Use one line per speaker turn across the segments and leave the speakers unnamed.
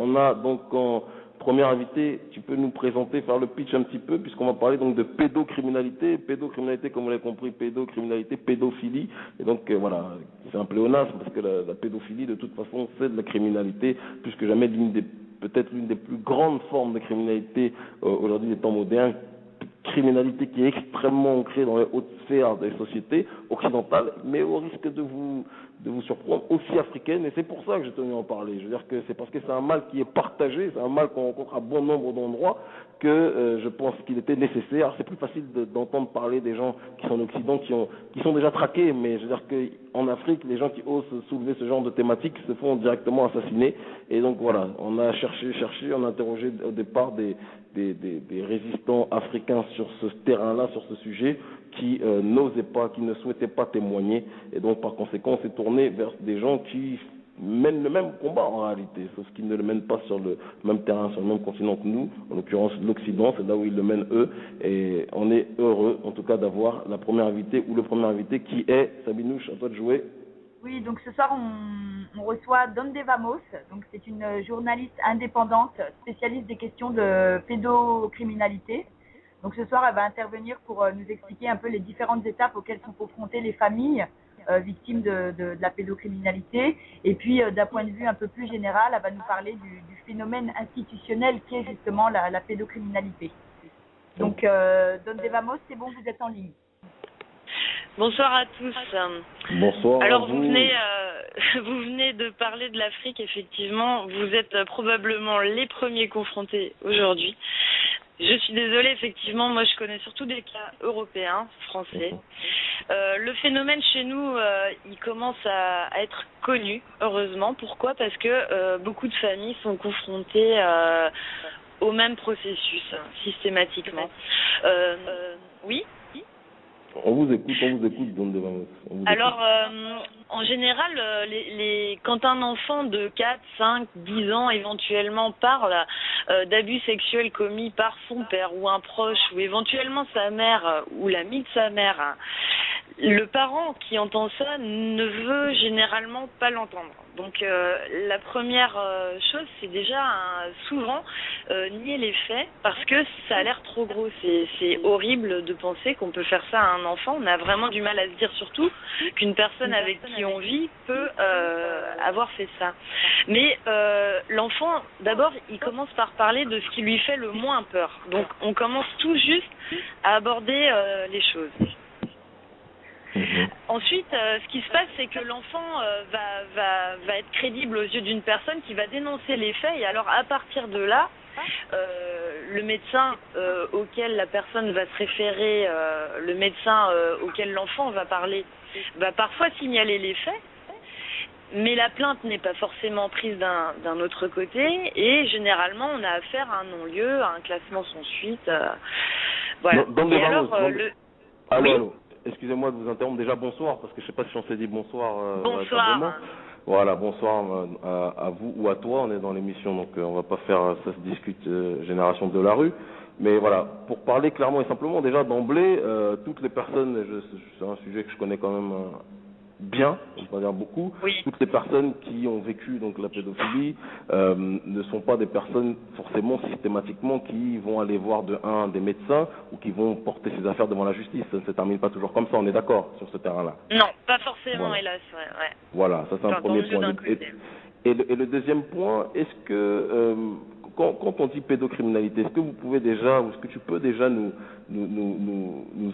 on a donc en premier invité, tu peux nous présenter, faire le pitch un petit peu, puisqu'on va parler donc de pédocriminalité. Pédocriminalité, comme vous l'avez compris, pédocriminalité, pédophilie. Et donc voilà, c'est un pléonasme, parce que la pédophilie, de toute façon, c'est de la criminalité, plus que jamais peut-être l'une des plus grandes formes de criminalité aujourd'hui des temps modernes. Criminalité qui est extrêmement ancrée dans les hautes sphères des sociétés occidentales, mais au risque de vous surprendre, aussi africaine, et c'est pour ça que je tenais à en parler. Je veux dire que c'est parce que c'est un mal qui est partagé, c'est un mal qu'on rencontre à bon nombre d'endroits, que je pense qu'il était nécessaire. Alors, c'est plus facile d'entendre parler des gens qui sont en Occident, qui sont déjà traqués, mais je veux dire qu'en Afrique, les gens qui osent soulever ce genre de thématiques se font directement assassiner. Et donc voilà, on a cherché, on a interrogé au départ des résistants africains sur ce terrain-là, sur ce sujet, qui n'osaient pas, qui ne souhaitaient pas témoigner, et donc par conséquent on s'est tourné vers des gens qui mènent le même combat en réalité, sauf qu'ils ne le mènent pas sur le même terrain, sur le même continent que nous, en l'occurrence l'Occident, c'est là où ils le mènent eux, et on est heureux en tout cas d'avoir la première invitée ou le premier invité qui est, Sabinouche, à toi de jouer.
Oui, donc ce soir on reçoit Donde Vamos, donc c'est une journaliste indépendante spécialiste des questions de pédocriminalité. Donc ce soir elle va intervenir pour nous expliquer un peu les différentes étapes auxquelles sont confrontées les familles victimes de la pédocriminalité. Et puis d'un point de vue un peu plus général, elle va nous parler du phénomène institutionnel qui est justement la pédocriminalité. Donc Donde Vamos, c'est bon, vous êtes en ligne.
Bonsoir à tous.
Bonsoir.
Alors vous venez de parler de l'Afrique, effectivement, vous êtes probablement les premiers confrontés aujourd'hui. Je suis désolée, effectivement, moi je connais surtout des cas européens, français. Le phénomène chez nous, il commence à être connu, heureusement. Pourquoi ? Parce que beaucoup de familles sont confrontées au même processus, systématiquement. Oui ?
On vous écoute, Donde Vamos.
Alors, en général, quand un enfant de 4, 5, 10 ans éventuellement parle d'abus sexuels commis par son père ou un proche, ou éventuellement sa mère ou l'ami de sa mère, le parent qui entend ça ne veut généralement pas l'entendre. Donc la première chose, c'est déjà souvent nier les faits, parce que ça a l'air trop gros. C'est horrible de penser qu'on peut faire ça à un enfant. On a vraiment du mal à se dire surtout qu'une personne avec qui on vit peut avoir fait ça. Mais l'enfant, d'abord, il commence par parler de ce qui lui fait le moins peur. Donc on commence tout juste à aborder les choses. Ensuite, ce qui se passe, c'est que l'enfant va être crédible aux yeux d'une personne qui va dénoncer les faits, et alors à partir de là, le médecin auquel la personne va se référer, le médecin auquel l'enfant va parler, va parfois signaler les faits, mais la plainte n'est pas forcément prise d'un autre côté, et généralement on a affaire à un non-lieu, à un classement sans suite. Voilà. Et alors,
Allô. Excusez-moi de vous interrompre. Déjà, bonsoir, parce que je ne sais pas si on s'est dit bonsoir.
Bonsoir.
Voilà, bonsoir à vous ou à toi. On est dans l'émission, donc on va pas faire ça se discute génération de la rue. Mais voilà, pour parler clairement et simplement, déjà d'emblée, toutes les personnes, c'est un sujet que je connais quand même bien, on va dire beaucoup,
oui.
Toutes les personnes qui ont vécu donc la pédophilie ne sont pas des personnes forcément systématiquement qui vont aller voir des médecins ou qui vont porter ces affaires devant la justice. Ça ne se termine pas toujours comme ça, on est d'accord sur ce terrain-là.
Non, pas forcément,
voilà.
Hélas. Ouais.
Voilà, ça c'est un premier point. Et le deuxième point, est-ce que quand on dit pédocriminalité, est-ce que vous pouvez déjà, ou est-ce que tu peux déjà nous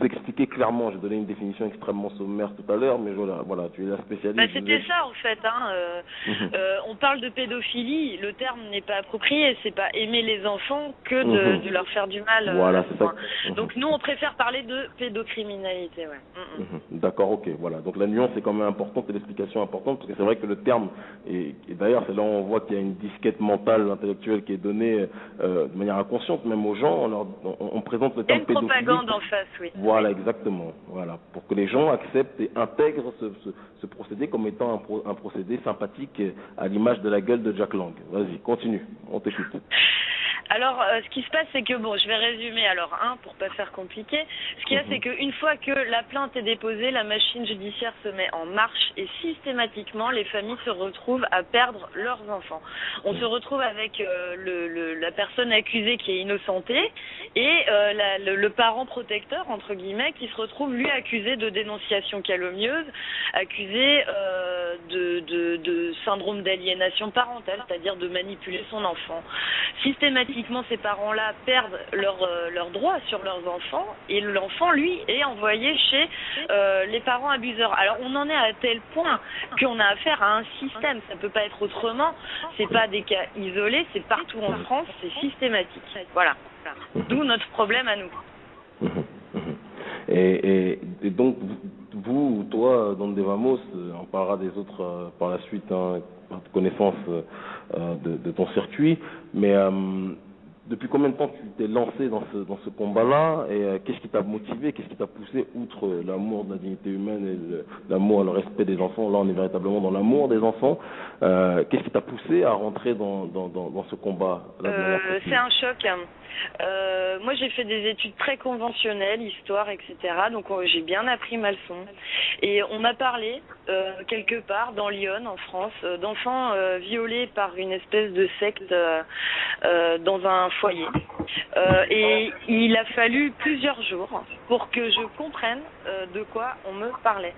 expliquer clairement? J'ai donné une définition extrêmement sommaire tout à l'heure, mais voilà, tu es la spécialiste.
C'était ça en fait. On parle de pédophilie, le terme n'est pas approprié, c'est pas aimer les enfants que de leur faire du mal.
Voilà, c'est ça.
Donc nous on préfère parler de pédocriminalité. Ouais.
D'accord, ok, voilà. Donc la nuance est quand même importante et l'explication est importante, parce que c'est vrai que le terme, et d'ailleurs c'est là où on voit qu'il y a une disquette mentale, intellectuelle qui est donnée de manière inconsciente même aux gens, on présente le terme pédophilie.
Propagande en face, oui.
Voilà, exactement. Voilà, pour que les gens acceptent et intègrent ce procédé comme étant un procédé sympathique à l'image de la gueule de Jack Lang. Vas-y, continue, on t'écoute.
Alors, ce qui se passe, c'est que, bon, je vais résumer alors, pour pas faire compliqué. Ce qu'il y a, c'est qu'une fois que la plainte est déposée, la machine judiciaire se met en marche et systématiquement, les familles se retrouvent à perdre leurs enfants. On se retrouve avec la personne accusée qui est innocentée et le parent protecteur, entre guillemets, qui se retrouve, lui, accusé de dénonciation calomnieuse, accusé de syndrome d'aliénation parentale, c'est-à-dire de manipuler son enfant. Systématiquement, ces parents-là perdent leurs droits sur leurs enfants et l'enfant, lui, est envoyé chez les parents abuseurs. Alors, on en est à tel point qu'on a affaire à un système. Ça ne peut pas être autrement. C'est pas des cas isolés, c'est partout en France, c'est systématique. Voilà. D'où notre problème à nous.
Et donc, vous, toi, Don Devamos, on parlera des autres par la suite, par connaissance de ton circuit, mais depuis combien de temps tu t'es lancé dans ce combat-là et qu'est-ce qui t'a motivé, qu'est-ce qui t'a poussé, outre l'amour de la dignité humaine et l'amour et le respect des enfants, là on est véritablement dans l'amour des enfants, qu'est-ce qui t'a poussé à rentrer dans ce combat?
C'est un choc. Moi j'ai fait des études très conventionnelles, histoire, etc. Donc j'ai bien appris ma leçon. Et on m'a parlé quelque part dans Lyon, en France, d'enfants violés par une espèce de secte dans un foyer. Et il a fallu plusieurs jours pour que je comprenne de quoi on me parlait.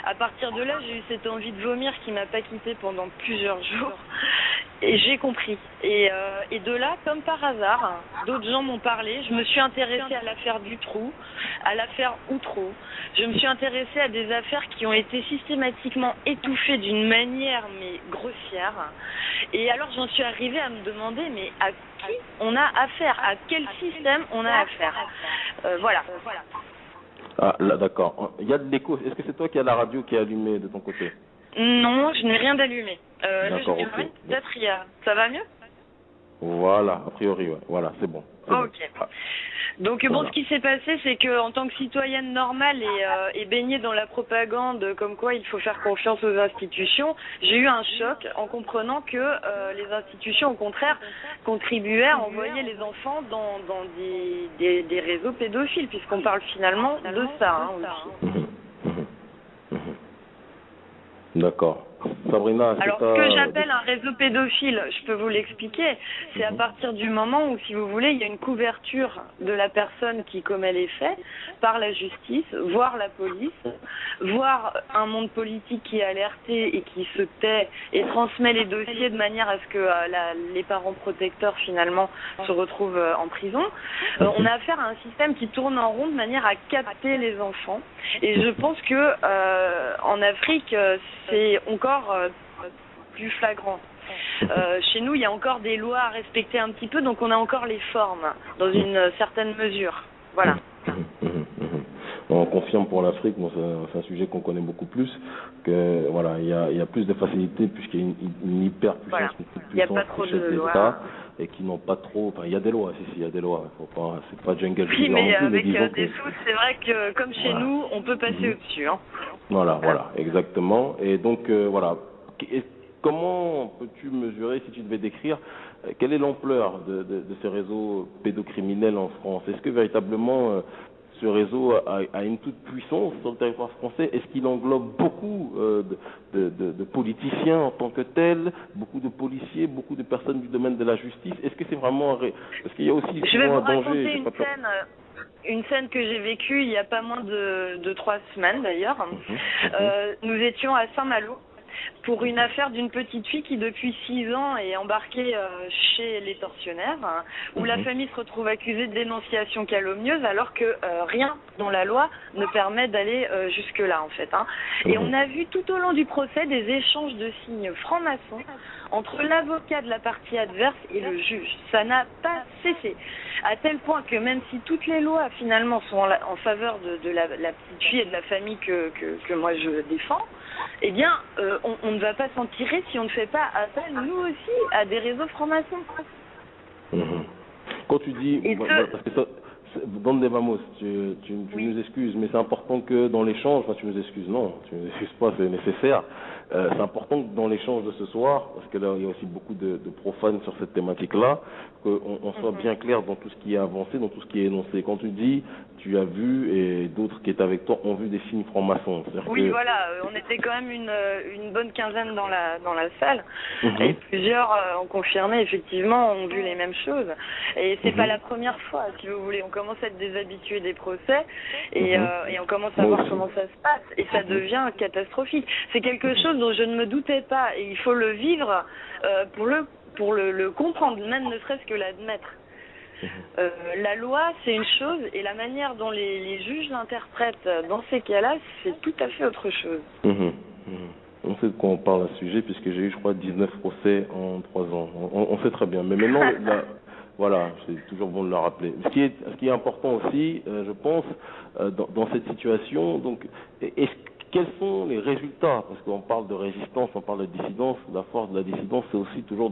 À partir de là, j'ai eu cette envie de vomir qui m'a pas quittée pendant plusieurs jours. Et j'ai compris. Et de là, comme par hasard, d'autres gens m'ont parlé. Je me suis intéressée à l'affaire Dutroux, à l'affaire Outreau. Je me suis intéressée à des affaires qui ont été systématiquement étouffées d'une manière mais grossière. Et alors j'en suis arrivée à me demander mais à qui on a affaire, à quel système on a affaire. Voilà.
Ah là, d'accord. Il y a de l'écho. Est-ce que c'est toi qui as la radio qui est allumée de ton côté?
Non, je n'ai rien d'allumé.
D'accord, ok.
Peut-être ça va mieux?
Voilà, a priori, ouais. Voilà, c'est bon.
Ok. Bon. Donc bon, ce qui s'est passé, c'est que en tant que citoyenne normale et baignée dans la propagande, comme quoi il faut faire confiance aux institutions, j'ai eu un choc en comprenant que les institutions, au contraire, contribuaient à envoyer les enfants dans des réseaux pédophiles, puisqu'on parle finalement de ça aussi.
D'accord. Sabrina,
alors, ce que j'appelle un réseau pédophile, je peux vous l'expliquer, c'est à partir du moment où, si vous voulez, il y a une couverture de la personne qui commet les faits par la justice, voire la police, voire un monde politique qui est alerté et qui se tait et transmet les dossiers de manière à ce que les parents protecteurs, finalement, se retrouvent en prison. On a affaire à un système qui tourne en rond de manière à capter les enfants. Et je pense que en Afrique, c'est encore plus flagrant. Chez nous, il y a encore des lois à respecter un petit peu, donc on a encore les formes, dans une certaine mesure. Voilà.
On confirme pour l'Afrique, bon, c'est un sujet qu'on connaît beaucoup plus, que voilà, il y a plus de facilité puisqu'il y a une hyper puissance,
voilà. Il n'y a pas trop de lois.
Et qui n'ont pas trop, enfin il y a des lois, il y a des lois, c'est pas jungle.
Oui, mais avec des sous, c'est vrai que comme chez nous, on peut passer au-dessus. Hein.
Voilà, exactement. Et donc voilà, comment peux-tu mesurer, si tu devais décrire, quelle est l'ampleur de ces réseaux pédocriminels en France? Est-ce que véritablement ce réseau a une toute puissance sur le territoire français? Est-ce qu'il englobe beaucoup de politiciens en tant que tels, beaucoup de policiers, beaucoup de personnes du domaine de la justice? Est-ce que c'est vraiment... Parce qu'il y a aussi
je vais vous
un danger...
raconter une scène que j'ai vécue il n'y a pas moins de 3 semaines d'ailleurs. Nous étions à Saint-Malo pour une affaire d'une petite fille qui depuis 6 ans est embarquée chez les tortionnaires, où la famille se retrouve accusée de dénonciation calomnieuse alors que rien dans la loi ne permet d'aller jusque-là en fait. Et on a vu tout au long du procès des échanges de signes francs-maçons entre l'avocat de la partie adverse et le juge. Ça n'a pas cessé, à tel point que même si toutes les lois finalement sont en faveur de la petite fille et de la famille que moi je défends, eh bien, on ne va pas s'en tirer si on ne fait pas appel, nous aussi, à des réseaux francs-maçons.
Quand tu dis... parce que ça, Don Devamos, tu nous excuses, mais c'est important que dans l'échange, enfin tu nous excuses, non, tu nous excuses pas, c'est nécessaire, c'est important que dans l'échange de ce soir, parce que là il y a aussi beaucoup de profanes sur cette thématique-là, qu'on soit bien clair dans tout ce qui est avancé, dans tout ce qui est énoncé. Quand tu dis tu as vu et d'autres qui étaient avec toi ont vu des films francs-maçons.
Oui, voilà, on était quand même une bonne quinzaine dans la salle et plusieurs ont confirmé, effectivement, ont vu les mêmes choses. Et c'est pas la première fois, si vous voulez. On commence à être des habitués des procès et on commence à voir comment ça se passe et ça devient catastrophique. C'est quelque chose dont je ne me doutais pas et il faut le vivre pour le comprendre, même ne serait-ce que l'admettre. La loi, c'est une chose, et la manière dont les juges l'interprètent dans ces cas-là, c'est tout à fait autre chose.
On sait de quoi on parle à ce sujet, puisque j'ai eu, je crois, 19 procès en 3 ans. On sait très bien. Mais maintenant, voilà, c'est toujours bon de le rappeler. Ce qui est important aussi, je pense, dans cette situation, donc, quels sont les résultats? Parce qu'on parle de résistance, on parle de dissidence. La force de la dissidence, c'est aussi toujours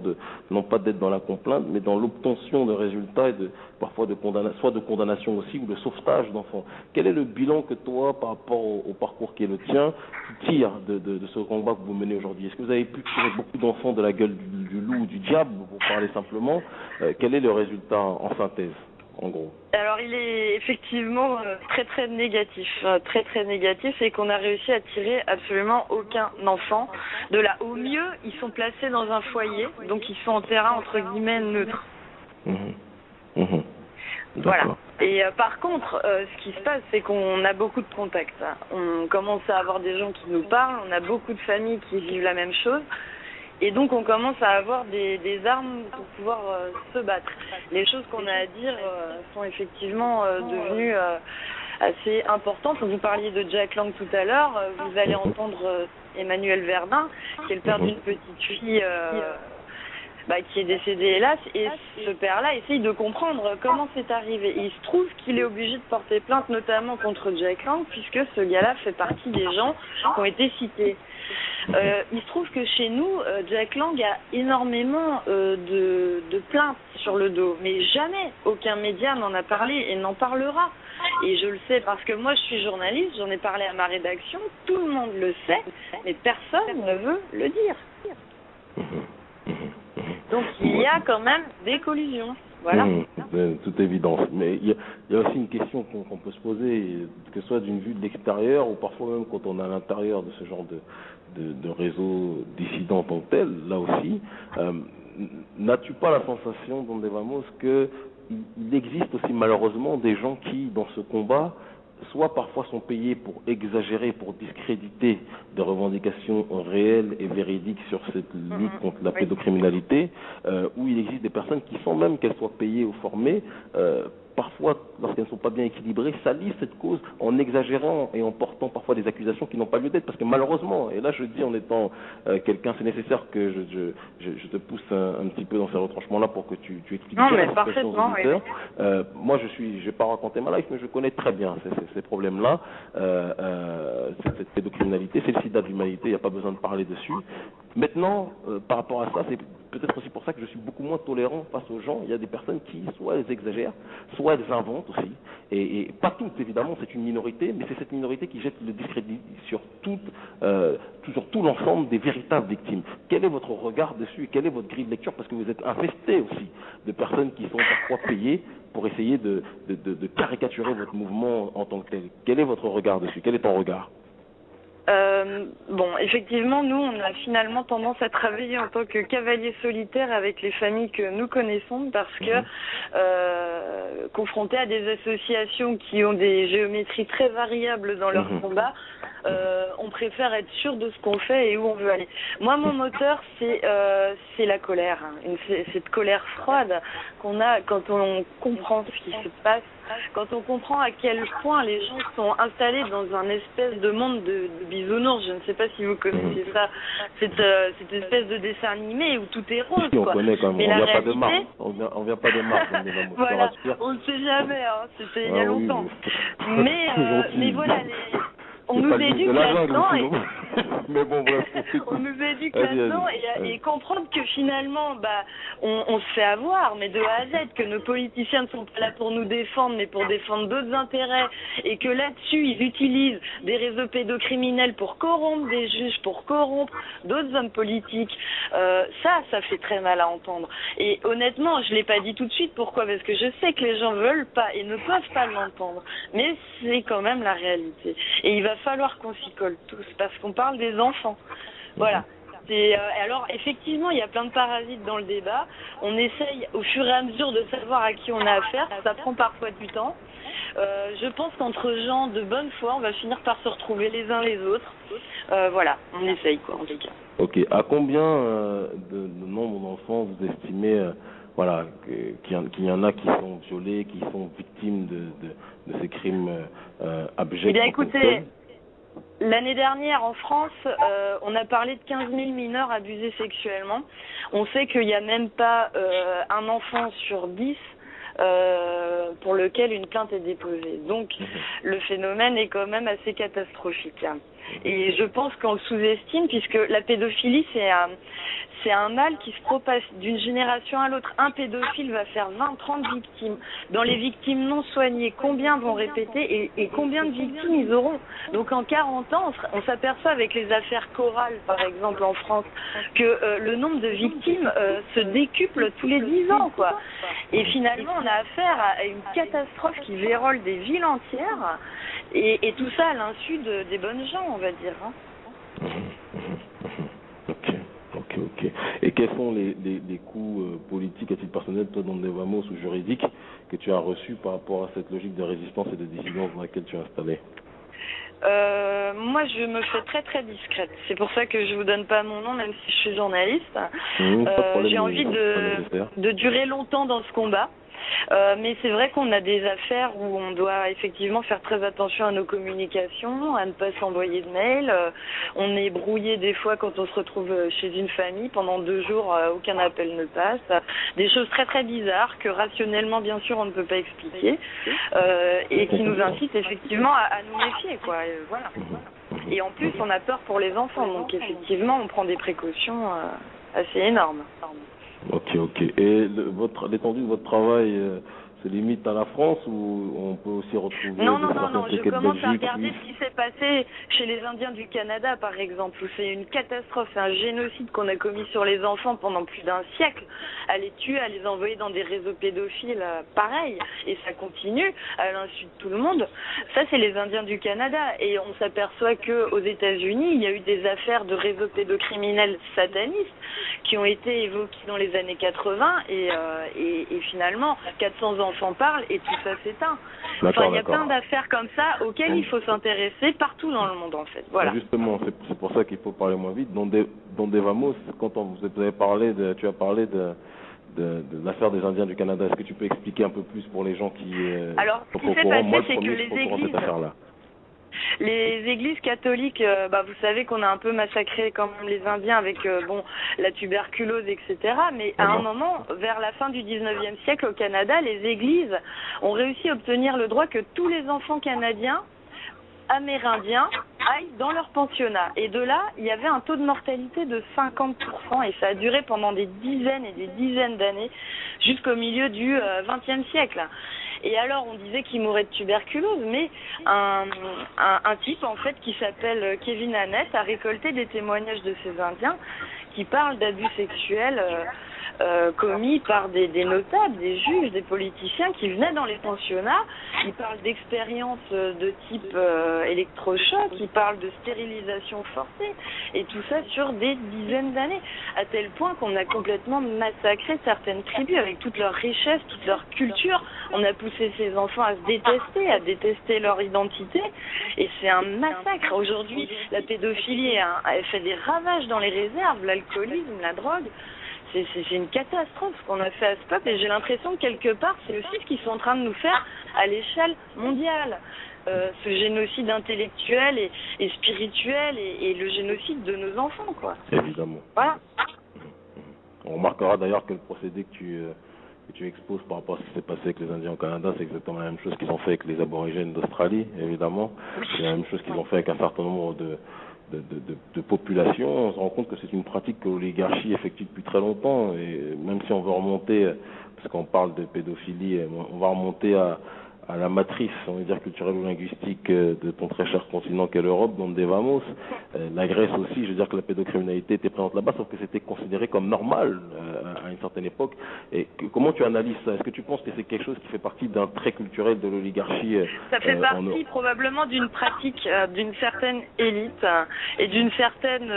non pas d'être dans la complainte, mais dans l'obtention de résultats et parfois soit de condamnation aussi, ou de sauvetage d'enfants. Quel est le bilan que toi, par rapport au parcours qui est le tien, tu tires de ce combat que vous menez aujourd'hui? Est-ce que vous avez pu tirer beaucoup d'enfants de la gueule du loup ou du diable, pour parler simplement? Quel est le résultat en synthèse, en gros?
Alors il est effectivement très très négatif, et qu'on a réussi à tirer absolument aucun enfant de là. Au mieux, ils sont placés dans un foyer, donc ils sont en terrain entre guillemets neutre. Voilà. Et par contre, ce qui se passe, c'est qu'on a beaucoup de contacts. On commence à avoir des gens qui nous parlent, on a beaucoup de familles qui vivent la même chose. Et donc on commence à avoir des armes pour pouvoir se battre. Les choses qu'on a à dire sont effectivement devenues assez importantes. Vous parliez de Jack Lang tout à l'heure, vous allez entendre Emmanuel Verdun, qui est le père d'une petite fille qui est décédée hélas, et ce père-là essaye de comprendre comment c'est arrivé. Et il se trouve qu'il est obligé de porter plainte notamment contre Jack Lang, puisque ce gars-là fait partie des gens qui ont été cités. Il se trouve que chez nous, Jack Lang a énormément de plaintes sur le dos, mais jamais aucun média n'en a parlé et n'en parlera. Et je le sais parce que moi je suis journaliste, j'en ai parlé à ma rédaction, tout le monde le sait, mais personne ne veut le dire. Donc il y a quand même des collisions. Voilà.
De toute évidence. Mais il y a aussi une question qu'on peut se poser, que ce soit d'une vue de l'extérieur ou parfois même quand on est à l'intérieur de ce genre de réseau dissident en tant que tel, là aussi. N'as-tu pas la sensation, Don Devamos, qu'il existe aussi malheureusement des gens qui, dans ce combat, soit parfois sont payés pour exagérer, pour discréditer des revendications réelles et véridiques sur cette lutte contre la pédocriminalité, où il existe des personnes qui, sans même qu'elles soient payées ou formées, parfois, lorsqu'elles ne sont pas bien équilibrées, salissent cette cause en exagérant et en portant parfois des accusations qui n'ont pas lieu d'être. Parce que malheureusement, et là je dis en étant quelqu'un, c'est nécessaire que je te pousse un petit peu dans ces retranchements-là pour que tu expliques bien la situation aux auditeurs. Moi, je vais pas raconter ma life, mais je connais très bien ces problèmes-là, cette pédocriminalité, c'est le sida de l'humanité, il n'y a pas besoin de parler dessus. Maintenant, par rapport à ça, c'est peut-être aussi pour ça que je suis beaucoup moins tolérant face aux gens. Il y a des personnes qui, soit elles exagèrent, soit elles inventent aussi. Et pas toutes, évidemment, c'est une minorité, mais c'est cette minorité qui jette le discrédit sur tout l'ensemble des véritables victimes. Quel est votre regard dessus et quelle est votre grille de lecture? Parce que vous êtes infesté aussi de personnes qui sont parfois payées pour essayer de caricaturer votre mouvement en tant que tel. Quel est votre regard dessus? Quel est ton regard?
Bon, effectivement, nous, on a finalement tendance à travailler en tant que cavaliers solitaires avec les familles que nous connaissons parce que, confrontés à des associations qui ont des géométries très variables dans leur combat, on préfère être sûr de ce qu'on fait et où on veut aller. Moi, mon moteur, c'est la colère, cette colère froide qu'on a quand on comprend ce qui se passe, quand on comprend à quel point les gens sont installés dans un espèce de monde de bisounours. Je ne sais pas si vous connaissez ça, cette espèce de dessin animé où tout est rose.
Si, on connaît quand même.
Mais
on vient pas de Mars. On vient pas de Mars.
Voilà, on ne sait jamais, hein. C'était il y a longtemps.
Oui,
mais voilà, On nous éduque là-dedans et...
Mais bon, bref,
on nous éduque là-dedans et comprendre que finalement, on se fait avoir, mais de A à Z, que nos politiciens ne sont pas là pour nous défendre, mais pour défendre d'autres intérêts, et que là-dessus, ils utilisent des réseaux pédocriminels pour corrompre des juges, pour corrompre d'autres hommes politiques. Ça fait très mal à entendre. Et honnêtement, je l'ai pas dit tout de suite. Pourquoi? Parce que je sais que les gens veulent pas et ne peuvent pas l'entendre. Mais c'est quand même la réalité. Et il va falloir qu'on s'y colle tous, parce qu'on parle des enfants. Voilà. Alors, effectivement, il y a plein de parasites dans le débat. On essaye au fur et à mesure de savoir à qui on a affaire. Ça prend parfois du temps. Je pense qu'entre gens de bonne foi, on va finir par se retrouver les uns les autres. Voilà, on essaye, quoi, en tout cas.
Ok. À combien de nombre d'enfants vous estimez voilà, qu'il y en a qui sont violés, qui sont victimes de ces crimes abjects?
Eh bien, écoutez, l'année dernière, en France, on a parlé de 15 000 mineurs abusés sexuellement. On sait qu'il n'y a même pas un enfant sur 10 pour lequel une plainte est déposée. Donc, le phénomène est quand même assez catastrophique. Et je pense qu'on le sous-estime, puisque la pédophilie, c'est un mal qui se propage d'une génération à l'autre. Un pédophile va faire 20-30 victimes. Dans les victimes non soignées, combien vont répéter et combien de victimes ils auront? Donc en 40 ans, on s'aperçoit avec les affaires chorales, par exemple en France, que le nombre de victimes se décuple tous les 10 ans, quoi. Et finalement, on a affaire à une catastrophe qui vérole des villes entières, et tout ça à l'insu des bonnes gens, on va dire. Hein.
Ok. Et quels sont les coups politiques à titre personnel, toi, dans des Vamos ou juridiques, que tu as reçus par rapport à cette logique de résistance et de dissidence dans laquelle tu es installé?
Moi, je me fais très très discrète. C'est pour ça que je vous donne pas mon nom, même si je suis journaliste. J'ai envie de durer longtemps dans ce combat. Mais c'est vrai qu'on a des affaires où on doit effectivement faire très attention à nos communications, à ne pas s'envoyer de mails. On est brouillé des fois quand on se retrouve chez une famille. Pendant 2 jours, aucun appel ne passe. Des choses très très bizarres que rationnellement, bien sûr, on ne peut pas expliquer et qui nous incitent effectivement à nous méfier, quoi. Voilà. Et en plus, on a peur pour les enfants. Donc effectivement, on prend des précautions assez énormes.
Ok. Et l'étendue de votre travail se limite à la France ou on peut aussi retrouver
Non, je commence à regarder ce qui s'est passé chez les Indiens du Canada, par exemple, où c'est une catastrophe, c'est un génocide qu'on a commis sur les enfants pendant plus d'1 siècle, à les tuer, à les envoyer dans des réseaux pédophiles, pareil, et ça continue à l'insu de tout le monde. Ça, c'est les Indiens du Canada, et on s'aperçoit qu'aux États-Unis, il y a eu des affaires de réseaux pédocriminels satanistes qui ont été évoquées dans les années 80, et finalement, 400 enfants parlent et tout ça s'éteint. Enfin, il y a plein d'affaires comme ça auxquelles il faut s'intéresser partout dans le monde, en fait. Voilà.
Justement, c'est pour ça qu'il faut parler moins vite. Dans des Vamos, quand vous avez parlé tu as parlé de l'affaire des Indiens du Canada. Est-ce que tu peux expliquer un peu plus pour les gens qui
Alors, ce qui s'est passé, c'est que les églises catholiques, vous savez qu'on a un peu massacré quand même les Indiens avec la tuberculose, etc. Mais à un moment, vers la fin du 19e siècle au Canada, les églises ont réussi à obtenir le droit que tous les enfants canadiens, amérindiens, aillent dans leur pensionnat. Et de là, il y avait un taux de mortalité de 50%, et ça a duré pendant des dizaines et des dizaines d'années, jusqu'au milieu du 20e siècle. Et alors, on disait qu'il mourait de tuberculose, mais un type, en fait, qui s'appelle Kevin Annett, a récolté des témoignages de ces Indiens qui parlent d'abus sexuels commis par des notables, des juges, des politiciens qui venaient dans les pensionnats. Ils parlent d'expériences de type électrochoc, ils parlent de stérilisation forcée, et tout ça sur des dizaines d'années, à tel point qu'on a complètement massacré certaines tribus avec toute leur richesse, toute leur culture. On a poussé ces enfants à se détester leur identité, et c'est un massacre. Aujourd'hui, la pédophilie elle fait des ravages dans les réserves, l'alcoolisme, la drogue. C'est une catastrophe ce qu'on a fait à ce peuple, et j'ai l'impression que quelque part c'est aussi ce qu'ils sont en train de nous faire à l'échelle mondiale, ce génocide intellectuel et spirituel et le génocide de nos enfants, quoi.
Évidemment.
Voilà.
On remarquera d'ailleurs que le procédé que que tu exposes par rapport à ce qui s'est passé avec les Indiens au Canada, c'est exactement la même chose qu'ils ont fait avec les aborigènes d'Australie, évidemment. C'est la même chose qu'ils ont fait avec un certain nombre de populations. On se rend compte que c'est une pratique que l'oligarchie effectue depuis très longtemps. Et même si on veut remonter, parce qu'on parle de pédophilie, on va remonter à la matrice, on va dire, culturelle ou linguistique de ton très cher continent qu'est l'Europe, dont Devamos. La Grèce aussi, je veux dire que la pédocriminalité était présente là-bas, sauf que c'était considéré comme normal à une certaine époque. Et comment tu analyses ça? Est-ce que tu penses que c'est quelque chose qui fait partie d'un trait culturel de l'oligarchie
Ça fait partie probablement d'une pratique d'une certaine élite et d'une certaine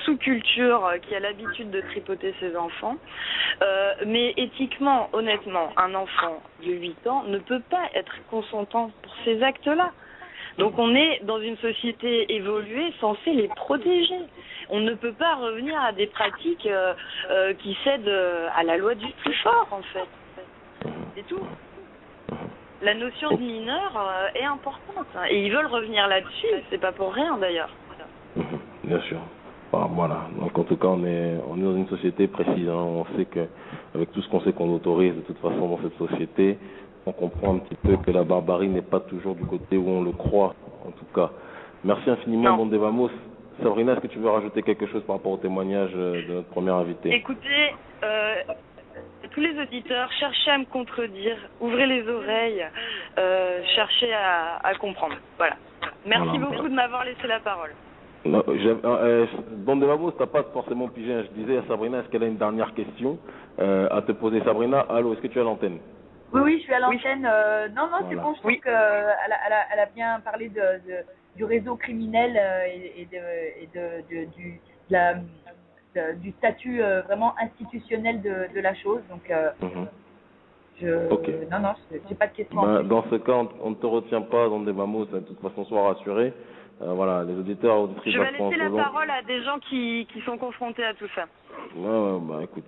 sous-culture qui a l'habitude de tripoter ses enfants. Mais éthiquement, honnêtement, un enfant de 8 ans ne peut pas être consentant pour ces actes-là. Donc on est dans une société évoluée censée les protéger. On ne peut pas revenir à des pratiques qui cèdent à la loi du plus fort, en fait. C'est tout. La notion de mineur est importante. Et ils veulent revenir là-dessus. C'est pas pour rien, d'ailleurs.
Bien sûr. Voilà. Donc en tout cas, on est dans une société précise. On sait que avec tout ce qu'on sait qu'on autorise de toute façon dans cette société, on comprend un petit peu que la barbarie n'est pas toujours du côté où on le croit, en tout cas. Merci infiniment, Don Devamos. Sabrina, est-ce que tu veux rajouter quelque chose par rapport au témoignage de notre première invitée?
Écoutez, tous les auditeurs, cherchez à me contredire, ouvrez les oreilles, cherchez à comprendre. Voilà. Merci beaucoup de m'avoir laissé la parole.
Don Devamos, t'as pas forcément pigé. Je disais à Sabrina, est-ce qu'elle a une dernière question à te poser? Sabrina, allô, est-ce que tu es à l'antenne?
Oui, je suis à l'antenne. Non, c'est bon, je trouve qu'elle a bien parlé du réseau criminel et du statut vraiment institutionnel de la chose. Donc, non, j'ai pas de questions.
Dans ce cas, on ne te retient pas, Don Devamos, de toute façon, sois rassuré. Voilà, les auditeurs, auditrices.
Je vais laisser la parole à des gens qui sont confrontés à tout ça.
Écoute,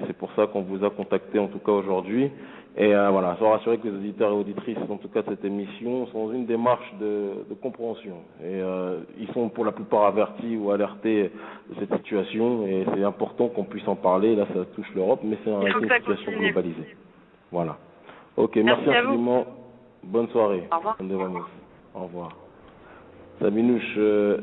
c'est pour ça qu'on vous a contacté en tout cas aujourd'hui. Et voilà, sois rassuré que les auditeurs et auditrices, en tout cas de cette émission, sont dans une démarche de compréhension. Et ils sont pour la plupart avertis ou alertés de cette situation. Et c'est important qu'on puisse en parler. Là, ça touche l'Europe, mais c'est une situation globalisée. Voilà. Ok, merci infiniment. Bonne soirée.
Au revoir.
Au revoir. Saminouche,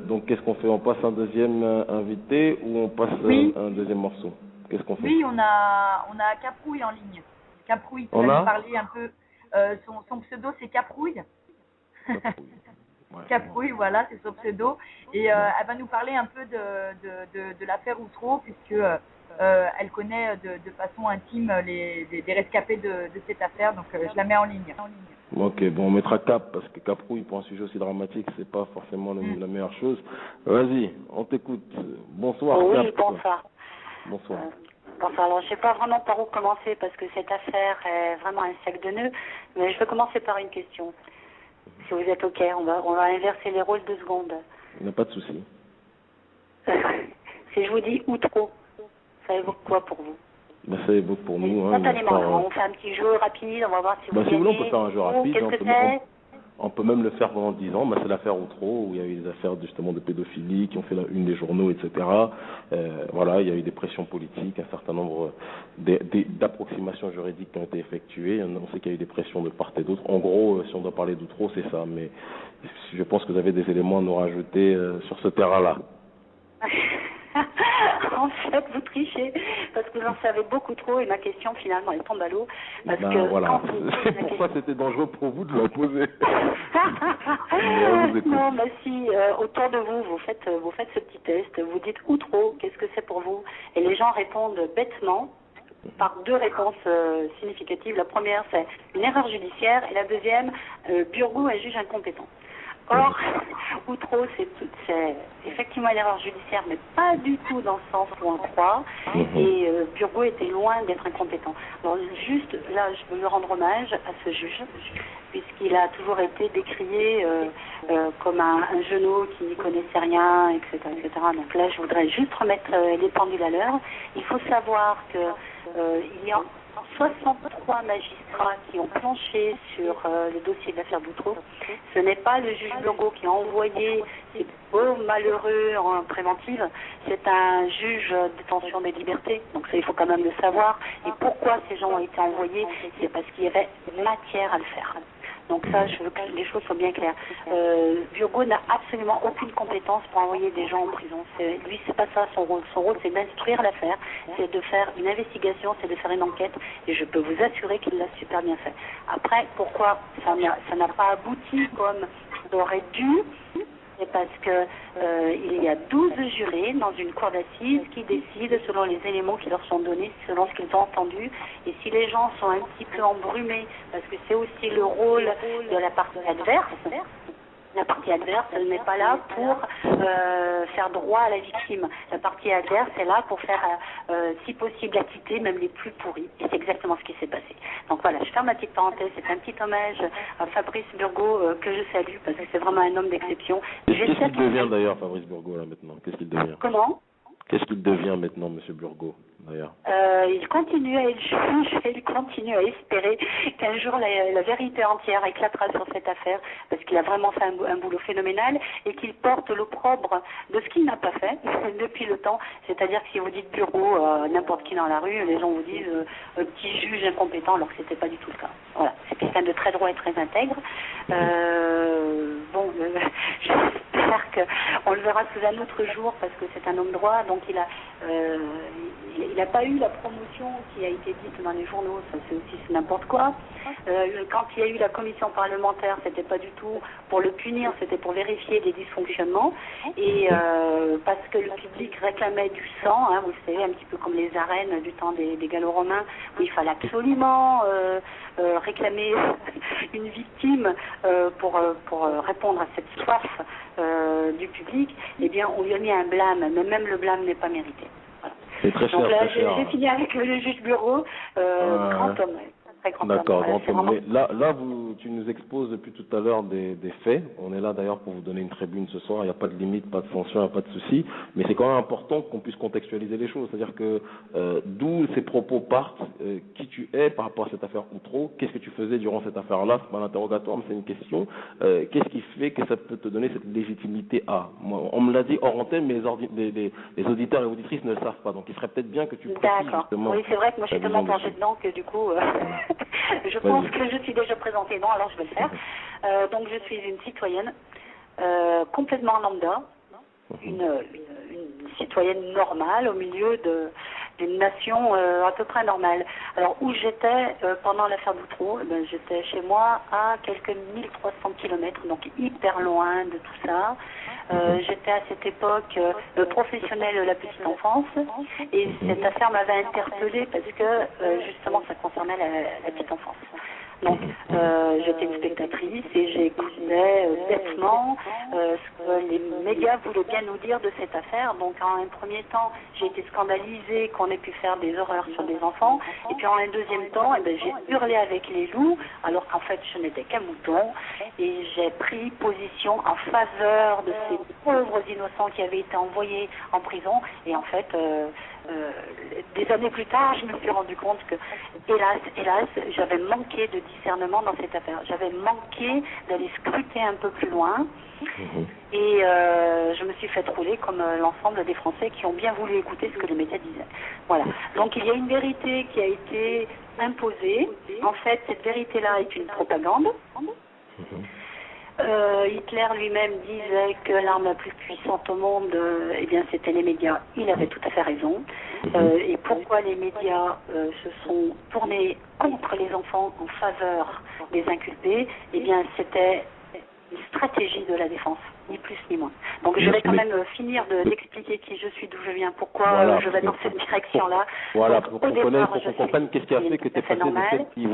donc qu'est-ce qu'on fait? On passe un deuxième invité ou on passe un deuxième morceau? Qu'est-ce qu'on fait?
Oui, on a Caprouille en ligne. Caprouille, qui va nous parler un peu. Son pseudo, c'est Caprouille. Caprouille, voilà, c'est son pseudo. Et elle va nous parler un peu de l'affaire Outreau, puisque elle connaît de façon intime des rescapés de cette affaire. Donc, je la mets en ligne.
Ok, bon, on mettra Cap, parce que Caprouille, pour un sujet aussi dramatique, c'est pas forcément la meilleure chose. Vas-y, on t'écoute. Bonsoir,
oui,
Cap.
Bonsoir.
Bonsoir.
Bonsoir. Alors, je sais pas vraiment par où commencer, parce que cette affaire est vraiment un sac de nœuds, mais je vais commencer par une question. Si vous êtes ok, on va inverser les rôles 2 secondes.
Il n'y a pas de souci.
Si je vous dis Outreau, ça évoque quoi pour vous?
Ça évoque pour nous.
Spontanément, on fait un petit jeu rapide, on va voir si vous
si vous voulez, on peut faire un jeu rapide.
Qu'est-ce que c'est?
On peut même le faire pendant 10 ans. C'est l'affaire Outreau, où il y a eu des affaires justement de pédophilie qui ont fait la une des journaux, etc. Voilà, il y a eu des pressions politiques, un certain nombre d'approximations juridiques qui ont été effectuées. On sait qu'il y a eu des pressions de part et d'autre. En gros, si on doit parler d'Outreau, c'est ça. Mais je pense que vous avez des éléments à nous rajouter sur ce terrain-là.
En fait, vous trichez, parce que vous en savez beaucoup trop, et ma question, finalement, elle tombe à l'eau. Parce que
voilà, c'est pourquoi c'était dangereux pour vous de la poser.
Non, mais si, autour de vous, vous faites ce petit test, vous dites Outreau, qu'est-ce que c'est pour vous? Et les gens répondent bêtement, par 2 réponses significatives. La première, c'est une erreur judiciaire, et la deuxième, Burgos est juge incompétent. Or, Outreau, c'est effectivement une erreur judiciaire, mais pas du tout dans le sens où on croit. Et Burgos était loin d'être incompétent. Alors, juste là, je veux lui rendre hommage à ce juge, puisqu'il a toujours été décrié comme un genou qui n'y connaissait rien, etc., etc. Donc là, je voudrais juste remettre les pendules à l'heure. Il faut savoir que il y a 63 magistrats qui ont planché sur le dossier de l'affaire Boutreau. Ce n'est pas le juge Burgot qui a envoyé ces beaux malheureux en préventive, c'est un juge de détention des libertés. Donc ça, il faut quand même le savoir. Et pourquoi ces gens ont été envoyés? C'est parce qu'il y avait matière à le faire. Donc ça, je veux que les choses soient bien claires. Burgot n'a absolument aucune compétence pour envoyer des gens en prison. Lui, c'est pas ça son rôle. Son rôle, c'est d'instruire l'affaire, c'est de faire une investigation, c'est de faire une enquête. Et je peux vous assurer qu'il l'a super bien fait. Après, pourquoi ça n'a pas abouti comme ça aurait dû? C'est parce que il y a 12 jurés dans une cour d'assises qui décident selon les éléments qui leur sont donnés, selon ce qu'ils ont entendu. Et si les gens sont un petit peu embrumés, parce que c'est aussi le rôle de la partie adverse, la partie adverse, elle n'est pas là pour faire droit à la victime. La partie adverse est là pour faire, si possible, acquitter même les plus pourris. Et c'est exactement ce qui s'est passé. Donc voilà, je ferme ma petite parenthèse. C'est un petit hommage à Fabrice Burgot que je salue parce que c'est vraiment un homme d'exception.
Qu'est-ce qu'il devient d'ailleurs, Fabrice Burgot, là maintenant? Qu'est-ce qu'il devient?
Comment?
Qu'est-ce qu'il devient maintenant, Monsieur Burgot, d'ailleurs?
Il continue à être juge et il continue à espérer qu'un jour la vérité entière éclatera sur cette affaire parce qu'il a vraiment fait un boulot phénoménal et qu'il porte l'opprobre de ce qu'il n'a pas fait depuis le temps. C'est-à-dire que si vous dites Burgot à n'importe qui dans la rue, les gens vous disent petit juge incompétent alors que c'était pas du tout le cas. Voilà, c'est quelqu'un de très droit et très intègre. J'espère qu'on le verra sous un autre jour parce que c'est un homme droit, donc il n'a pas eu la promotion qui a été dite dans les journaux, ça c'est aussi n'importe quoi. Quand il y a eu la commission parlementaire, c'était pas du tout pour le punir, c'était pour vérifier les dysfonctionnements et parce que le public réclamait du sang, hein, vous savez, un petit peu comme les arènes du temps des Gallo-Romains, où il fallait absolument réclamer une victime pour répondre à cette soif du public, eh bien on lui a mis un blâme, mais même le blâme n'est pas mérité. Voilà.
C'est très cher.
Donc là, j'ai fini avec le juge Burgot, grand homme.
D'accord, grand homme. Mais là, tu nous exposes depuis tout à l'heure des faits. On est là d'ailleurs pour vous donner une tribune ce soir. Il n'y a pas de limite, pas de censure, il n'y a pas de souci. Mais c'est quand même important qu'on puisse contextualiser les choses. C'est-à-dire que d'où ces propos partent, qui tu es par rapport à cette affaire Outreau, qu'est-ce que tu faisais durant cette affaire-là? C'est pas un interrogatoire, mais c'est une question. Qu'est-ce qui fait que ça peut te donner cette légitimité à? Moi, on me l'a dit hors antenne, mais les auditeurs et auditrices ne le savent pas. Donc il serait peut-être bien que tu précises justement.
Oui, c'est vrai que moi je suis tellement plongée dedans que du coup... je pense que je suis déjà présentée, non, alors je vais le faire. Donc je suis une citoyenne complètement lambda, une citoyenne normale au milieu d'une nation à peu près normale. Alors où j'étais pendant l'affaire Boutreau, j'étais chez moi à quelques 1300 km, donc hyper loin de tout ça. J'étais à cette époque professionnelle de la petite enfance et cette affaire m'avait interpellée parce que justement ça concernait la petite enfance. Donc j'étais une spectatrice et j'écoutais bêtement ce que les médias voulaient bien nous dire de cette affaire. Donc en un premier temps, j'ai été scandalisée qu'on ait pu faire des horreurs sur des enfants. Et puis en un deuxième temps, j'ai hurlé avec les loups, alors qu'en fait je n'étais qu'un mouton. Et j'ai pris position en faveur de ces pauvres innocents qui avaient été envoyés en prison. Et en fait, des années plus tard, je me suis rendu compte que, hélas, j'avais manqué de discernement dans cette affaire. J'avais manqué d'aller scruter un peu plus loin. Et je me suis fait rouler comme l'ensemble des Français qui ont bien voulu écouter ce que les médias disaient. Voilà. Donc il y a une vérité qui a été imposée. En fait, cette vérité-là est une propagande. Hitler lui-même disait que l'arme la plus puissante au monde, eh bien, c'était les médias. Il avait tout à fait raison. Et pourquoi les médias se sont tournés contre les enfants en faveur des inculpés? Eh bien, c'était une stratégie de la défense, ni plus ni moins. Donc je vais quand même finir d'expliquer qui je suis, d'où je viens, pourquoi je vais dans cette direction-là.
Voilà, pour qu'on comprenne qu'est-ce qui a fait que tu es passé de celle qui,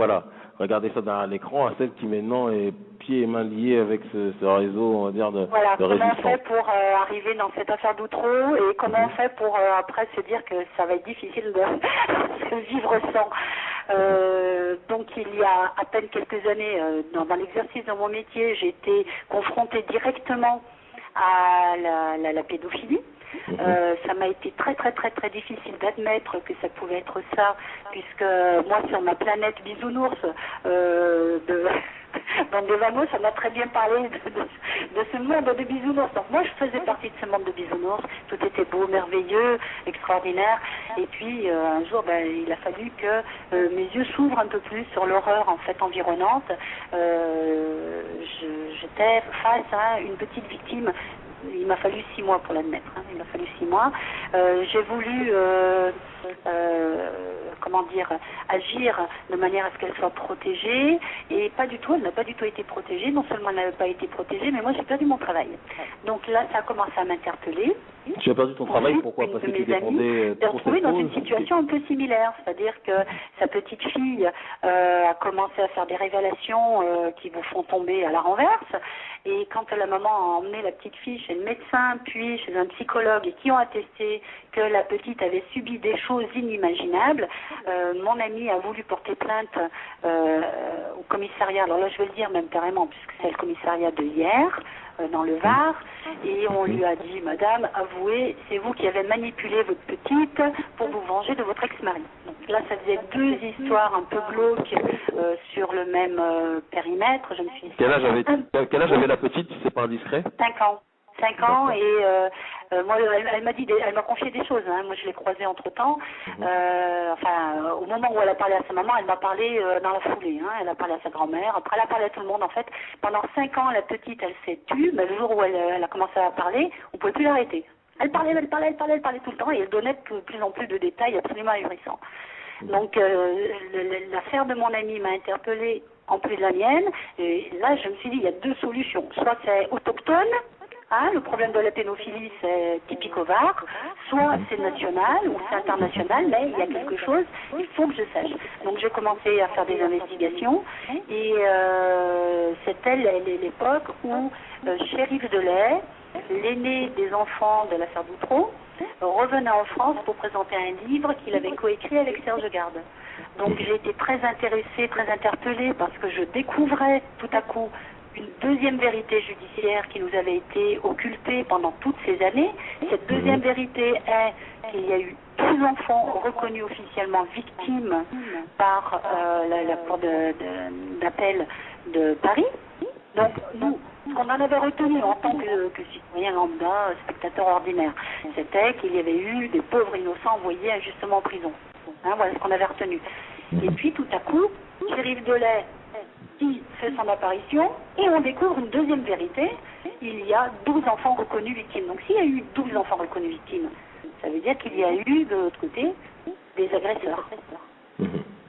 regardez ça derrière l'écran, à celle qui maintenant est pieds et mains liés avec ce réseau, on va dire, de résistance.
Comment on fait pour arriver dans cette affaire d'Outreau et comment on fait pour après se dire que ça va être difficile de vivre sans. Donc il y a à peine quelques années, dans l'exercice de mon métier, j'ai été confrontée directement à la pédophilie. Ça m'a été très très très très difficile d'admettre que ça pouvait être ça, puisque moi sur ma planète bisounours dans des Vamos, on a très bien parlé de ce monde de bisounours. Donc moi je faisais partie de ce monde de bisounours, tout était beau, merveilleux, extraordinaire, et puis un jour il a fallu que mes yeux s'ouvrent un peu plus sur l'horreur en fait environnante. J'étais face à une petite victime. Il m'a fallu 6 mois pour l'admettre. Il m'a fallu 6 mois. J'ai voulu, agir de manière à ce qu'elle soit protégée. Et pas du tout, elle n'a pas du tout été protégée. Non seulement elle n'avait pas été protégée, mais moi j'ai perdu mon travail. Donc là, ça a commencé à m'interpeller.
Tu as perdu ton travail, pourquoi? Parce que tu dépendais trop
retrouvée dans une situation un peu similaire, c'est-à-dire que sa petite fille a commencé à faire des révélations qui vous font tomber à la renverse, et quand la maman a emmené la petite fille chez le médecin, puis chez un psychologue, et qui ont attesté que la petite avait subi des choses inimaginables, mon amie a voulu porter plainte au commissariat, alors là je vais le dire même carrément, puisque c'est le commissariat de hier, dans le Var, et on lui a dit, madame, avouez, c'est vous qui avez manipulé votre petite pour vous venger de votre ex-mari. Donc là, ça faisait 2 histoires un peu glauques sur le même périmètre. Je me suis dit,
quel âge avait la petite, si c'est pas indiscret?
5 ans. 5 ans, et moi, elle m'a dit, elle m'a confié des choses. Moi, je l'ai croisée entre-temps. Au moment où elle a parlé à sa maman, elle m'a parlé dans la foulée. Elle a parlé à sa grand-mère. Après, elle a parlé à tout le monde. En fait, pendant 5 ans, la petite, elle s'est tue. Mais le jour où elle a commencé à parler, on ne pouvait plus l'arrêter. Elle parlait tout le temps, et elle donnait de plus en plus de détails absolument ahurissants. Donc, l'affaire de mon amie m'a interpellée en plus de la mienne. Et là, je me suis dit, il y a 2 solutions. Soit c'est autochtone. Le problème de la pédophilie, c'est typique au Var, soit c'est national ou c'est international, mais il y a quelque chose, il faut que je sache. Donc j'ai commencé à faire des investigations, et c'était l'époque où Shérif Delay, l'aîné des enfants de l'affaire Boutreau, revenait en France pour présenter un livre qu'il avait coécrit avec Serge Garde. Donc j'ai été très intéressée, très interpellée, parce que je découvrais tout à coup une deuxième vérité judiciaire qui nous avait été occultée pendant toutes ces années. Cette deuxième vérité est qu'il y a eu 2 enfants reconnus officiellement victimes par la Cour d'appel de Paris. Donc nous, ce qu'on en avait retenu en tant que citoyen lambda, spectateur ordinaire, c'était qu'il y avait eu des pauvres innocents envoyés injustement en prison. Voilà ce qu'on avait retenu. Et puis tout à coup, Shérif Delay qui fait son apparition, et on découvre une deuxième vérité, il y a 12 enfants reconnus victimes. Donc s'il y a eu 12 enfants reconnus victimes, ça veut dire qu'il y a eu de l'autre côté des agresseurs.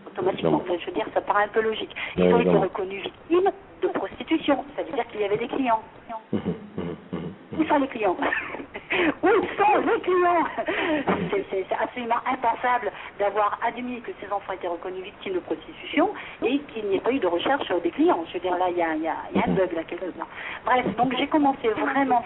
Automatiquement, je veux dire, ça paraît un peu logique. Ils ont été reconnus victimes de prostitution, ça veut dire qu'il y avait des clients. Où sont les clients? Où sont les clients? C'est absolument impensable d'avoir admis que ces enfants étaient reconnus victimes de prostitution et qu'il n'y ait pas eu de recherche des clients. Je veux dire, là, il y a un bug là quelque part. Bref, donc j'ai commencé vraiment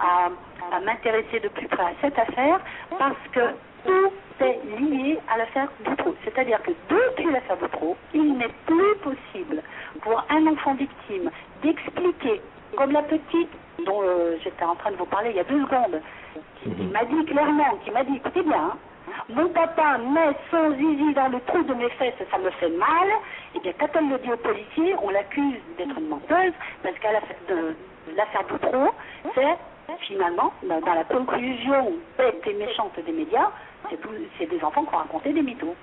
à m'intéresser de plus près à cette affaire, parce que tout est lié à l'affaire Boutreau. C'est-à-dire que depuis l'affaire Boutreau, il n'est plus possible pour un enfant victime d'expliquer, comme la petite dont j'étais en train de vous parler il y a 2 secondes, qui m'a dit clairement, écoutez bien, mon papa met son zizi dans le trou de mes fesses, ça me fait mal. Et bien quand elle le dit au policier, on l'accuse d'être une menteuse, parce qu'à l'affaire Boutreau, c'est finalement, dans la conclusion bête et méchante des médias, c'est des enfants qui ont raconté des mythos.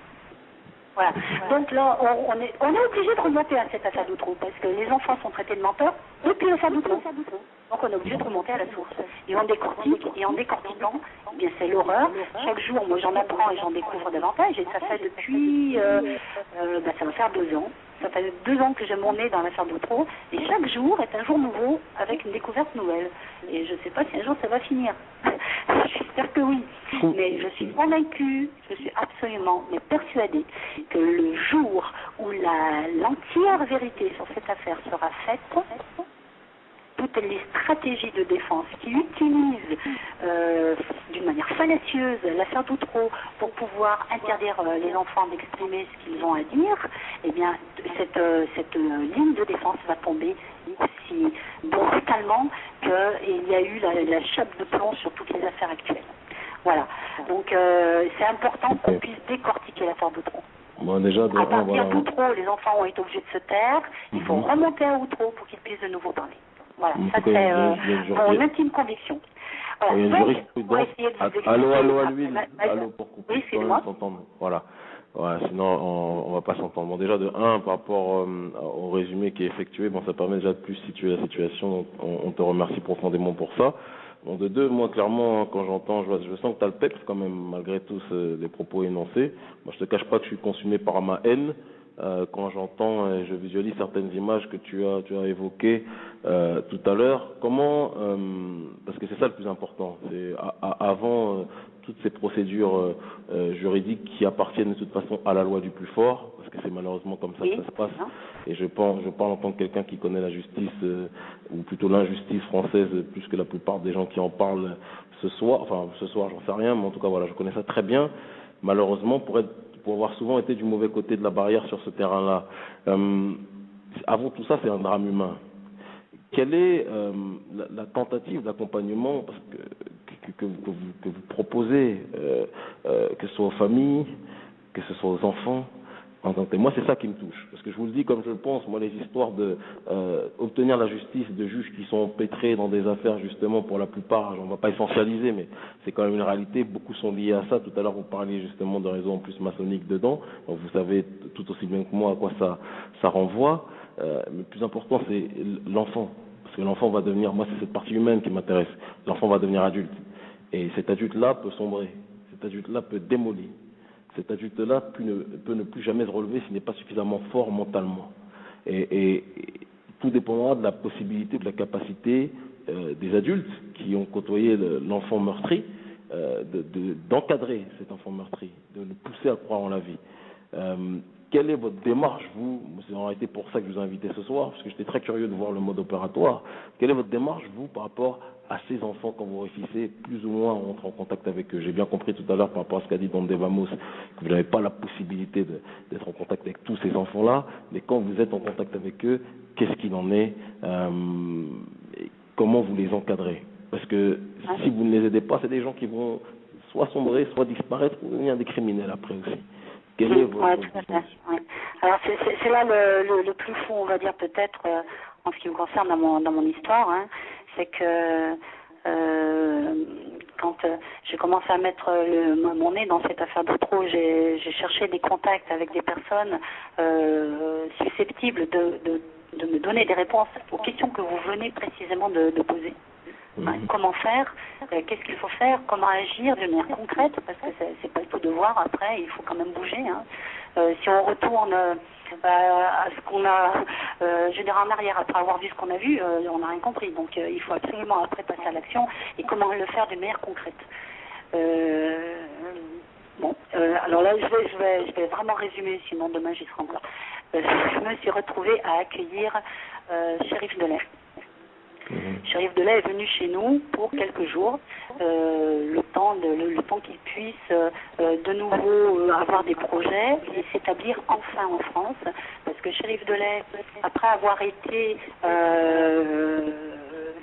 Voilà. Donc là, on est obligé de remonter à cette affaire Boutreau, parce que les enfants sont traités de menteurs depuis l'affaire Boutreau. Donc on est obligé de remonter à la source. Et on décortique, et en décortiquant, eh bien c'est l'horreur. Chaque jour, moi j'en apprends et j'en découvre davantage, et ça fait depuis, ça va faire 2 ans. Ça fait 2 ans que j'ai mon nez dans l'affaire Boutreau, et chaque jour est un jour nouveau avec une découverte nouvelle. Et je ne sais pas si un jour ça va finir. J'espère que oui. Mais je suis convaincue, je suis absolument persuadée que le jour où l'entière vérité sur cette affaire sera faite, toutes les stratégies de défense qui utilisent d'une manière fallacieuse l'affaire d'Outreau pour pouvoir interdire les enfants d'exprimer ce qu'ils ont à dire, eh bien cette ligne de défense va tomber aussi brutalement qu'il y a eu la chape de plomb sur toutes les affaires actuelles. Voilà. Donc c'est important qu'on puisse décortiquer l'affaire d'Outreau.
Bon, déjà,
à partir d'Outreau, les enfants ont été obligés de se taire. Il faut remonter à Outreau pour qu'ils puissent de nouveau parler. Voilà, ça c'est mon intime conviction. Voilà.
Il y a une jurisprudence. Allô à lui. Allô pour couper.
Oui, excusez-moi.
Voilà. Ouais, sinon on va pas s'entendre. Bon, déjà de un, par rapport au résumé qui est effectué, bon, ça permet déjà de plus situer la situation. Donc on te remercie profondément pour ça. Bon, de deux, moi clairement, quand j'entends, je sens que tu as le peps quand même, malgré tous les propos énoncés. Moi, je te cache pas que je suis consumé par ma haine quand j'entends et je visualise certaines images que tu as évoquées tout à l'heure. Comment, parce que c'est ça le plus important, c'est avant toutes ces procédures juridiques qui appartiennent de toute façon à la loi du plus fort, parce que c'est malheureusement comme ça que ça se passe. Et je parle en tant que quelqu'un qui connaît la justice, ou plutôt l'injustice française, plus que la plupart des gens qui en parlent ce soir, j'en sais rien, mais en tout cas voilà, je connais ça très bien. Malheureusement, pour avoir souvent été du mauvais côté de la barrière sur ce terrain-là, avant tout ça, c'est un drame humain. Quelle est la tentative d'accompagnement que vous proposez, que ce soit aux familles, que ce soit aux enfants? Moi, c'est ça qui me touche, parce que je vous le dis comme je le pense. Moi, les histoires de obtenir la justice de juges qui sont pétrés dans des affaires, justement, pour la plupart, on ne va pas essentialiser, mais c'est quand même une réalité. Beaucoup sont liés à ça. Tout à l'heure, vous parliez justement de réseaux en plus maçonniques dedans. Donc, vous savez tout aussi bien que moi à quoi ça renvoie. Mais le plus important, c'est l'enfant, parce que l'enfant va devenir. Moi, c'est cette partie humaine qui m'intéresse. L'enfant va devenir adulte, et cet adulte-là peut sombrer. Cet adulte-là peut démolir. Cet adulte-là peut ne plus jamais se relever s'il n'est pas suffisamment fort mentalement. Et tout dépendra de la possibilité, de la capacité des adultes qui ont côtoyé l'enfant meurtri, d'encadrer cet enfant meurtri, de le pousser à croire en la vie. Quelle est votre démarche, vous? C'est en réalité pour ça que je vous ai invité ce soir, parce que j'étais très curieux de voir le mode opératoire. Quelle est votre démarche, vous, par rapport à ces enfants quand vous réussissez plus ou moins à rentrer en contact avec eux? J'ai bien compris tout à l'heure par rapport à ce qu'a dit Don Devamos, que vous n'avez pas la possibilité d'être en contact avec tous ces enfants-là, mais quand vous êtes en contact avec eux, qu'est-ce qu'il en est? Comment vous les encadrez? Parce que si vous ne les aidez pas, c'est des gens qui vont soit sombrer, soit disparaître, ou devenir des criminels après aussi. Quel est votre...
tout à fait. Ouais. Alors c'est là le plus fou, on va dire peut-être en ce qui me concerne dans mon histoire, hein, c'est que quand j'ai commencé à mettre mon nez dans cette affaire d'Outreau, j'ai cherché des contacts avec des personnes susceptibles de me donner des réponses aux questions que vous venez précisément de poser. Comment faire, qu'est-ce qu'il faut faire, comment agir de manière concrète, parce que c'est pas le tout de voir, après il faut quand même bouger. Hein. Si on retourne à ce qu'on a, je veux dire en arrière, après avoir vu ce qu'on a vu, on n'a rien compris. Donc il faut absolument après passer à l'action et comment le faire de manière concrète. Alors là je vais vraiment résumer, sinon demain j'y serai encore. Je me suis retrouvée à accueillir Chérif Delay. Chérif Delay est venu chez nous pour quelques jours, le temps qu'il puisse de nouveau avoir des projets et s'établir enfin en France, parce que Chérif Delay, après avoir été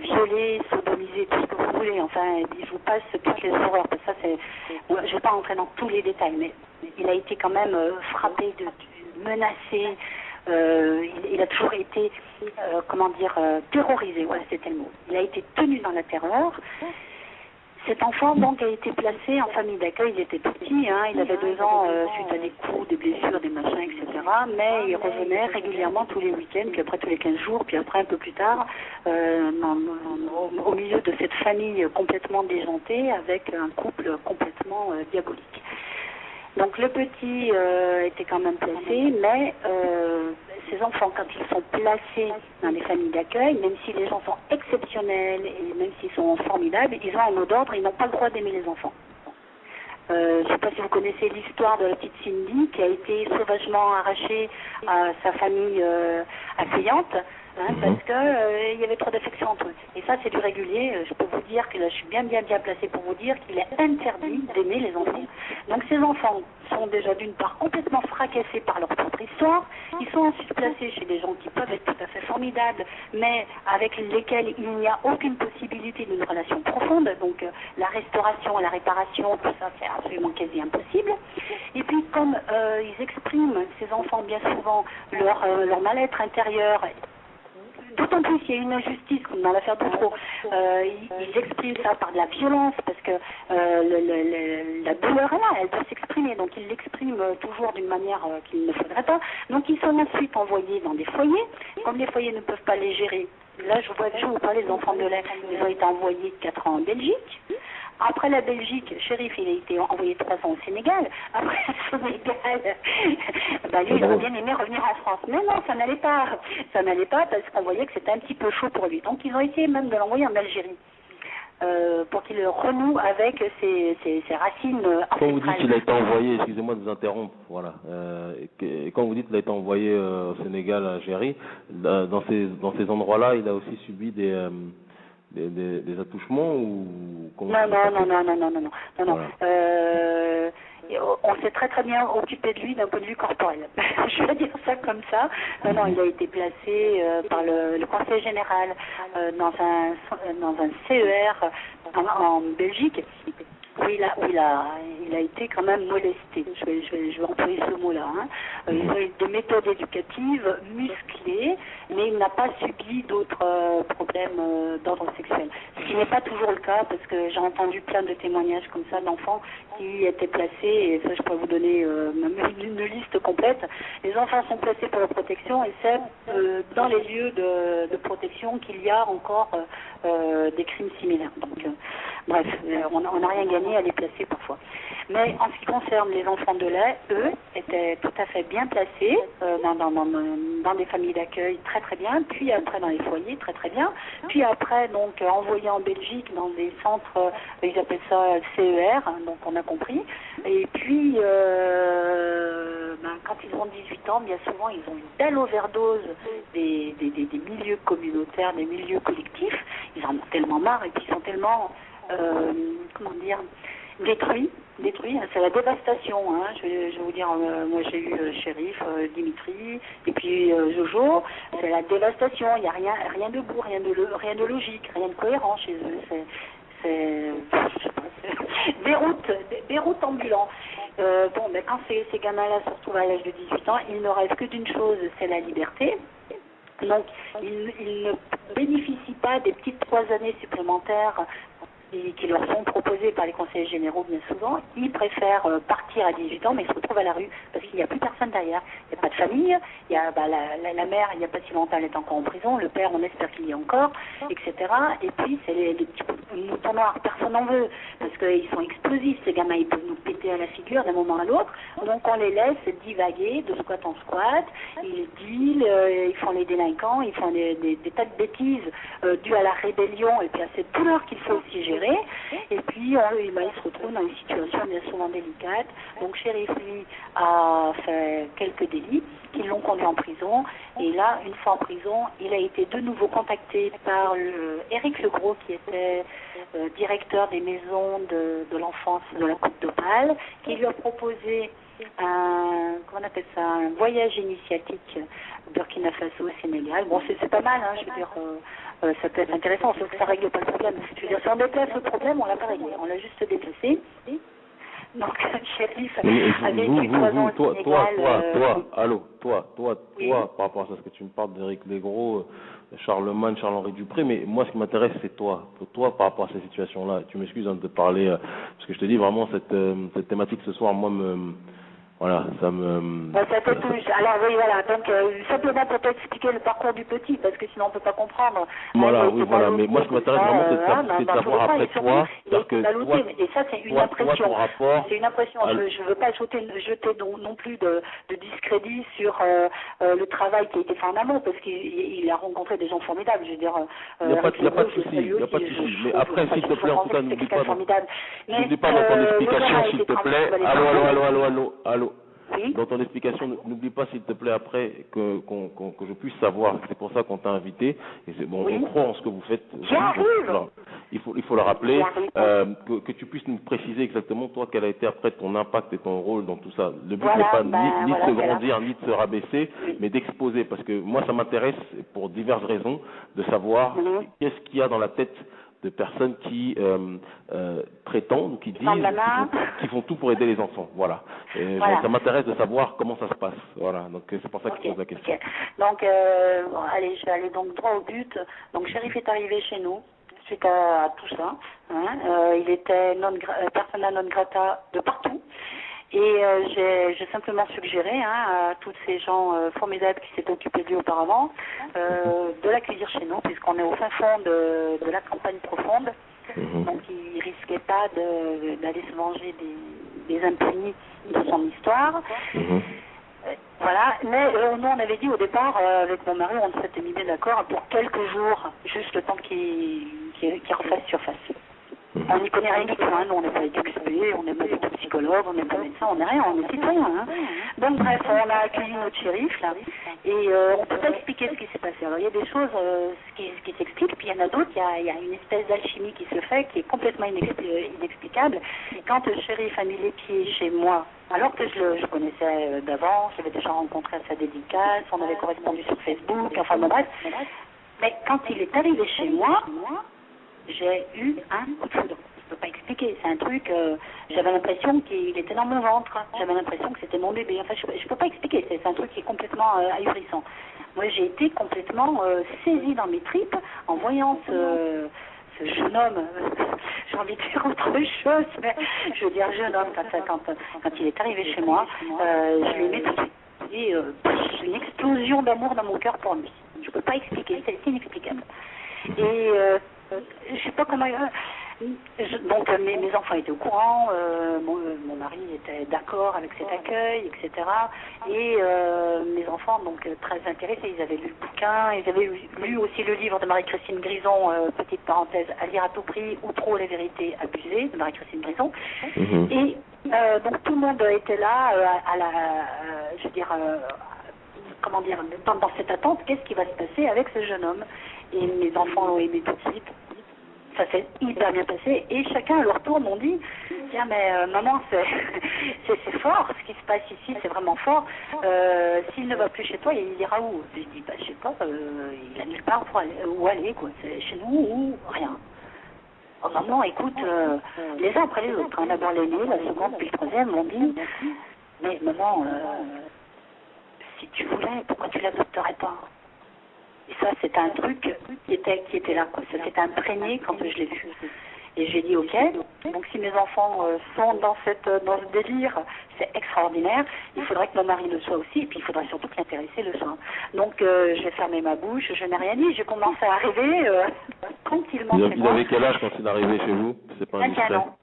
violé, sodomisé, tout ce que vous voulez, enfin, je vous passe toutes les horreurs, parce que ça je ne vais pas rentrer dans tous les détails, mais il a été quand même frappé, menacé. Il a toujours été, terrorisé, voilà, c'était le mot. Il a été tenu dans la terreur. Cet enfant, donc, a été placé en famille d'accueil. Il était tout petit, hein, il avait 2 ans suite à des coups, des blessures, des machins, etc. Mais il revenait régulièrement tous les week-ends, puis après tous les 15 jours, puis après un peu plus tard, au milieu de cette famille complètement déjantée, avec un couple complètement diabolique. Donc le petit était quand même placé, mais ces enfants, quand ils sont placés dans les familles d'accueil, même si les gens sont exceptionnels et même s'ils sont formidables, ils ont un mot d'ordre, ils n'ont pas le droit d'aimer les enfants. Je ne sais pas si vous connaissez l'histoire de la petite Cindy qui a été sauvagement arrachée à sa famille accueillante. parce que il y avait trop d'affection entre eux. Et ça, c'est du régulier. Je peux vous dire que là, je suis bien placée pour vous dire qu'il est interdit d'aimer les enfants. Donc ces enfants sont déjà d'une part complètement fracassés par leur propre histoire. Ils sont ensuite placés chez des gens qui peuvent être tout à fait formidables, mais avec lesquels il n'y a aucune possibilité d'une relation profonde. Donc la restauration, la réparation, tout ça, c'est absolument quasi impossible. Et puis comme ils expriment, ces enfants, bien souvent, leur mal-être intérieur, d'autant plus il y a une injustice, comme dans l'affaire d'Outreau, ils expriment ça par de la violence, parce que la douleur est là, elle peut s'exprimer, donc ils l'expriment toujours d'une manière qu'il ne faudrait pas. Donc ils sont ensuite envoyés dans des foyers, comme les foyers ne peuvent pas les gérer. Là, je vous parlais des enfants de lait, ils ont été envoyés 4 ans en Belgique. Après la Belgique, Chérif, il a été envoyé 3 ans au Sénégal. Après le Sénégal, lui, il aurait bien aimé revenir en France. Mais non, ça n'allait pas. Ça n'allait pas parce qu'on voyait que c'était un petit peu chaud pour lui. Donc, ils ont essayé même de l'envoyer en Algérie. Pour qu'il renoue avec ses racines ancestrales.
Quand vous dites qu'il a été envoyé, excusez-moi de vous interrompre, voilà. Quand vous dites qu'il a été envoyé au Sénégal, à Algérie, dans ces endroits-là, il a aussi subi des attouchements ou
Non.
Voilà.
On s'est très très bien occupé de lui d'un point de vue corporel. Je vais dire ça comme ça. Non, il a été placé par le Conseil général dans un CER en Belgique. Où il a été quand même molesté. Je vais employer ce mot-là. Ils ont eu des méthodes éducatives musclées, mais il n'a pas subi d'autres problèmes d'ordre sexuel. Ce qui n'est pas toujours le cas, parce que j'ai entendu plein de témoignages comme ça d'enfants qui étaient placés, et ça je peux vous donner une liste complète. Les enfants sont placés pour la protection, et c'est dans les lieux de protection qu'il y a encore des crimes similaires. Donc, bref, on n'a rien gagné à les placer parfois. Mais en ce qui concerne les enfants de lait, eux étaient tout à fait bien placés dans des familles d'accueil très très bien, puis après dans les foyers très très bien, puis après donc envoyés en Belgique dans des centres, ils appellent ça CER, donc on a compris, et puis quand ils ont 18 ans, bien souvent ils ont une telle overdose des milieux communautaires, des milieux collectifs, ils en ont tellement marre et puis ils sont tellement détruits, c'est la dévastation, je vais vous dire, moi j'ai eu Chérif, Dimitri, et puis Jojo, c'est la dévastation, il n'y a rien de beau, rien de logique, rien de cohérent chez eux, c'est Beyrouth ambulant. Quand ces gamins-là se retrouvent à l'âge de 18 ans, ils ne rêvent que d'une chose, c'est la liberté. Donc, ils ne bénéficient pas des petites 3 années supplémentaires qui leur sont proposées par les conseillers généraux bien souvent. Ils préfèrent partir à 18 ans, mais ils se retrouvent à la rue parce qu'il n'y a plus personne derrière. Il n'y a pas de famille, il y a la mère, il n'y a pas si longtemps, elle est encore en prison, le père, on espère qu'il y est encore, etc. Et puis, c'est les petits moutons noirs, personne n'en veut, parce qu'ils sont explosifs, ces gamins, ils peuvent nous péter à la figure d'un moment à l'autre. Donc, on les laisse divaguer de squat en squat, ils dealent, ils font les délinquants, ils font des tas de bêtises dues à la rébellion et puis à cette douleur qu'il faut aussi gérer. Et puis, ils se retrouvent dans une situation bien souvent délicate. Donc, Chérif, lui, a fait quelques délits qui l'ont conduit en prison. Et là, une fois en prison, il a été de nouveau contacté par Éric Legros, qui était directeur des maisons de l'enfance de la Côte d'Opale, qui lui a proposé un voyage initiatique Burkina Faso au Sénégal. Bon, c'est pas mal, je veux dire, ça peut être intéressant, sauf que ça règle pas le problème. Je veux dire, si on déplace le problème, on l'a pas réglé, on l'a juste déplacé. Donc, Chérif avait été 3 ans au Sénégal.
Toi, par rapport à ce que tu me parles d'Éric Legros, Charlemagne, Charles-Henri Dupré, mais moi ce qui m'intéresse c'est toi par rapport à ces situations-là. Tu m'excuses de parler, parce que je te dis vraiment cette thématique ce soir, moi voilà, ça me...
ça te touche. Alors oui, voilà, donc simplement pour t'expliquer le parcours du petit, parce que sinon on ne peut pas comprendre.
Voilà, mais moi ce qui m'intéresse vraiment c'est de savoir après toi, parce que toi,
et ça c'est une impression.
Ton rapport,
c'est une impression, je ne veux pas jeter non plus de discrédit sur le travail qui a été fait en amont, parce qu'il a rencontré des gens formidables, je veux dire...
Il n'y a pas de souci, mais après s'il te plaît, en tout cas n'oublie pas dans ton explication s'il te plaît, allô,
Oui.
Dans ton explication, n'oublie pas s'il te plaît après que je puisse savoir. C'est pour ça qu'on t'a invité. Et c'est bon, on croit en ce que vous faites. Il faut le rappeler, que tu puisses nous préciser exactement toi quel a été après ton impact et ton rôle dans tout ça. Le but n'est pas ni de se grandir ni de se rabaisser, mais d'exposer. Parce que moi, ça m'intéresse pour diverses raisons de savoir qu'est-ce qu'il y a dans la tête de personnes qui prétendent, qui disent, qui font tout pour aider les enfants. Voilà. Ça m'intéresse de savoir comment ça se passe. Voilà. Donc c'est pour ça que je pose la question.
Donc, allez, je vais aller donc droit au but. Donc, Chérif est arrivé chez nous suite à tout ça. Il était persona non grata de partout. Et j'ai simplement suggéré à tous ces gens formidables qui s'étaient occupés de lui auparavant de l'accueillir chez nous, puisqu'on est au fin fond de la campagne profonde. Donc il ne risquait pas d'aller se venger des impunis de son histoire. Voilà, mais nous on avait dit au départ, avec mon mari, on s'était mis d'accord pour quelques jours, juste le temps qu'il refasse surface. On n'y connaît rien du tout, nous on n'est pas éduqués, on n'est pas du tout psychologue, on n'est pas médecin, on n'est rien, on est citoyen. Donc bref, on a accueilli notre shérif là, et on peut pas expliquer ce qui s'est passé. Alors il y a des choses qui s'expliquent, puis il y en a d'autres, il y a une espèce d'alchimie qui se fait, qui est complètement inexplicable. Et quand le shérif a mis les pieds chez moi, alors que je connaissais d'avant, je l'avais déjà rencontré à sa dédicace, on avait correspondu sur Facebook, enfin bon bref, mais quand il est arrivé chez moi, j'ai eu un coup de foudre. Je ne peux pas expliquer. C'est un truc, j'avais l'impression qu'il était dans mon ventre. J'avais l'impression que c'était mon bébé. Enfin, je ne peux pas expliquer. C'est un truc qui est complètement ahurissant. Moi, j'ai été complètement saisie dans mes tripes en voyant ce jeune homme. J'ai envie de dire autre chose, mais je veux dire jeune homme, quand il est arrivé chez moi, je l'ai aimé tout de suite. Et j'ai une explosion d'amour dans mon cœur pour lui. Je ne peux pas expliquer. C'est inexplicable. Et je sais pas comment. Donc mes enfants étaient au courant, mon mari était d'accord avec cet accueil, etc. Et mes enfants, donc très intéressés, ils avaient lu le bouquin, ils avaient lu aussi le livre de Marie-Christine Grison, petite parenthèse, à lire à tout prix, ou trop les vérités abusées, de Marie-Christine Grison. Et donc tout le monde était là, je veux dire, comment dire, dans cette attente, qu'est-ce qui va se passer avec ce jeune homme? Et mes enfants l'ont aimé tout de suite. Ça s'est hyper bien passé. Et chacun à leur tour m'ont dit, tiens mais maman, c'est fort, ce qui se passe ici, c'est vraiment fort. S'il ne va plus chez toi, il ira où? Je dis, je sais pas, il a nulle part où aller, quoi. C'est chez nous ou rien. Oh maman, écoute, les uns après les autres, d'abord l'aîné, la seconde, puis le troisième m'ont dit, mais maman, si tu voulais, pourquoi tu l'adopterais pas? Et ça, c'était un truc qui était là, quoi. Ça s'était imprégné quand je l'ai vu. Et j'ai dit, ok, donc si mes enfants sont dans ce délire, c'est extraordinaire. Il faudrait que mon mari le soit aussi, et puis il faudrait surtout que l'intéressé le soit. Donc j'ai fermé ma bouche, je n'ai rien dit. J'ai commencé à arriver tranquillement chez moi.
Il avait quel âge quand il est arrivé chez vous? C'est pas
21 ans.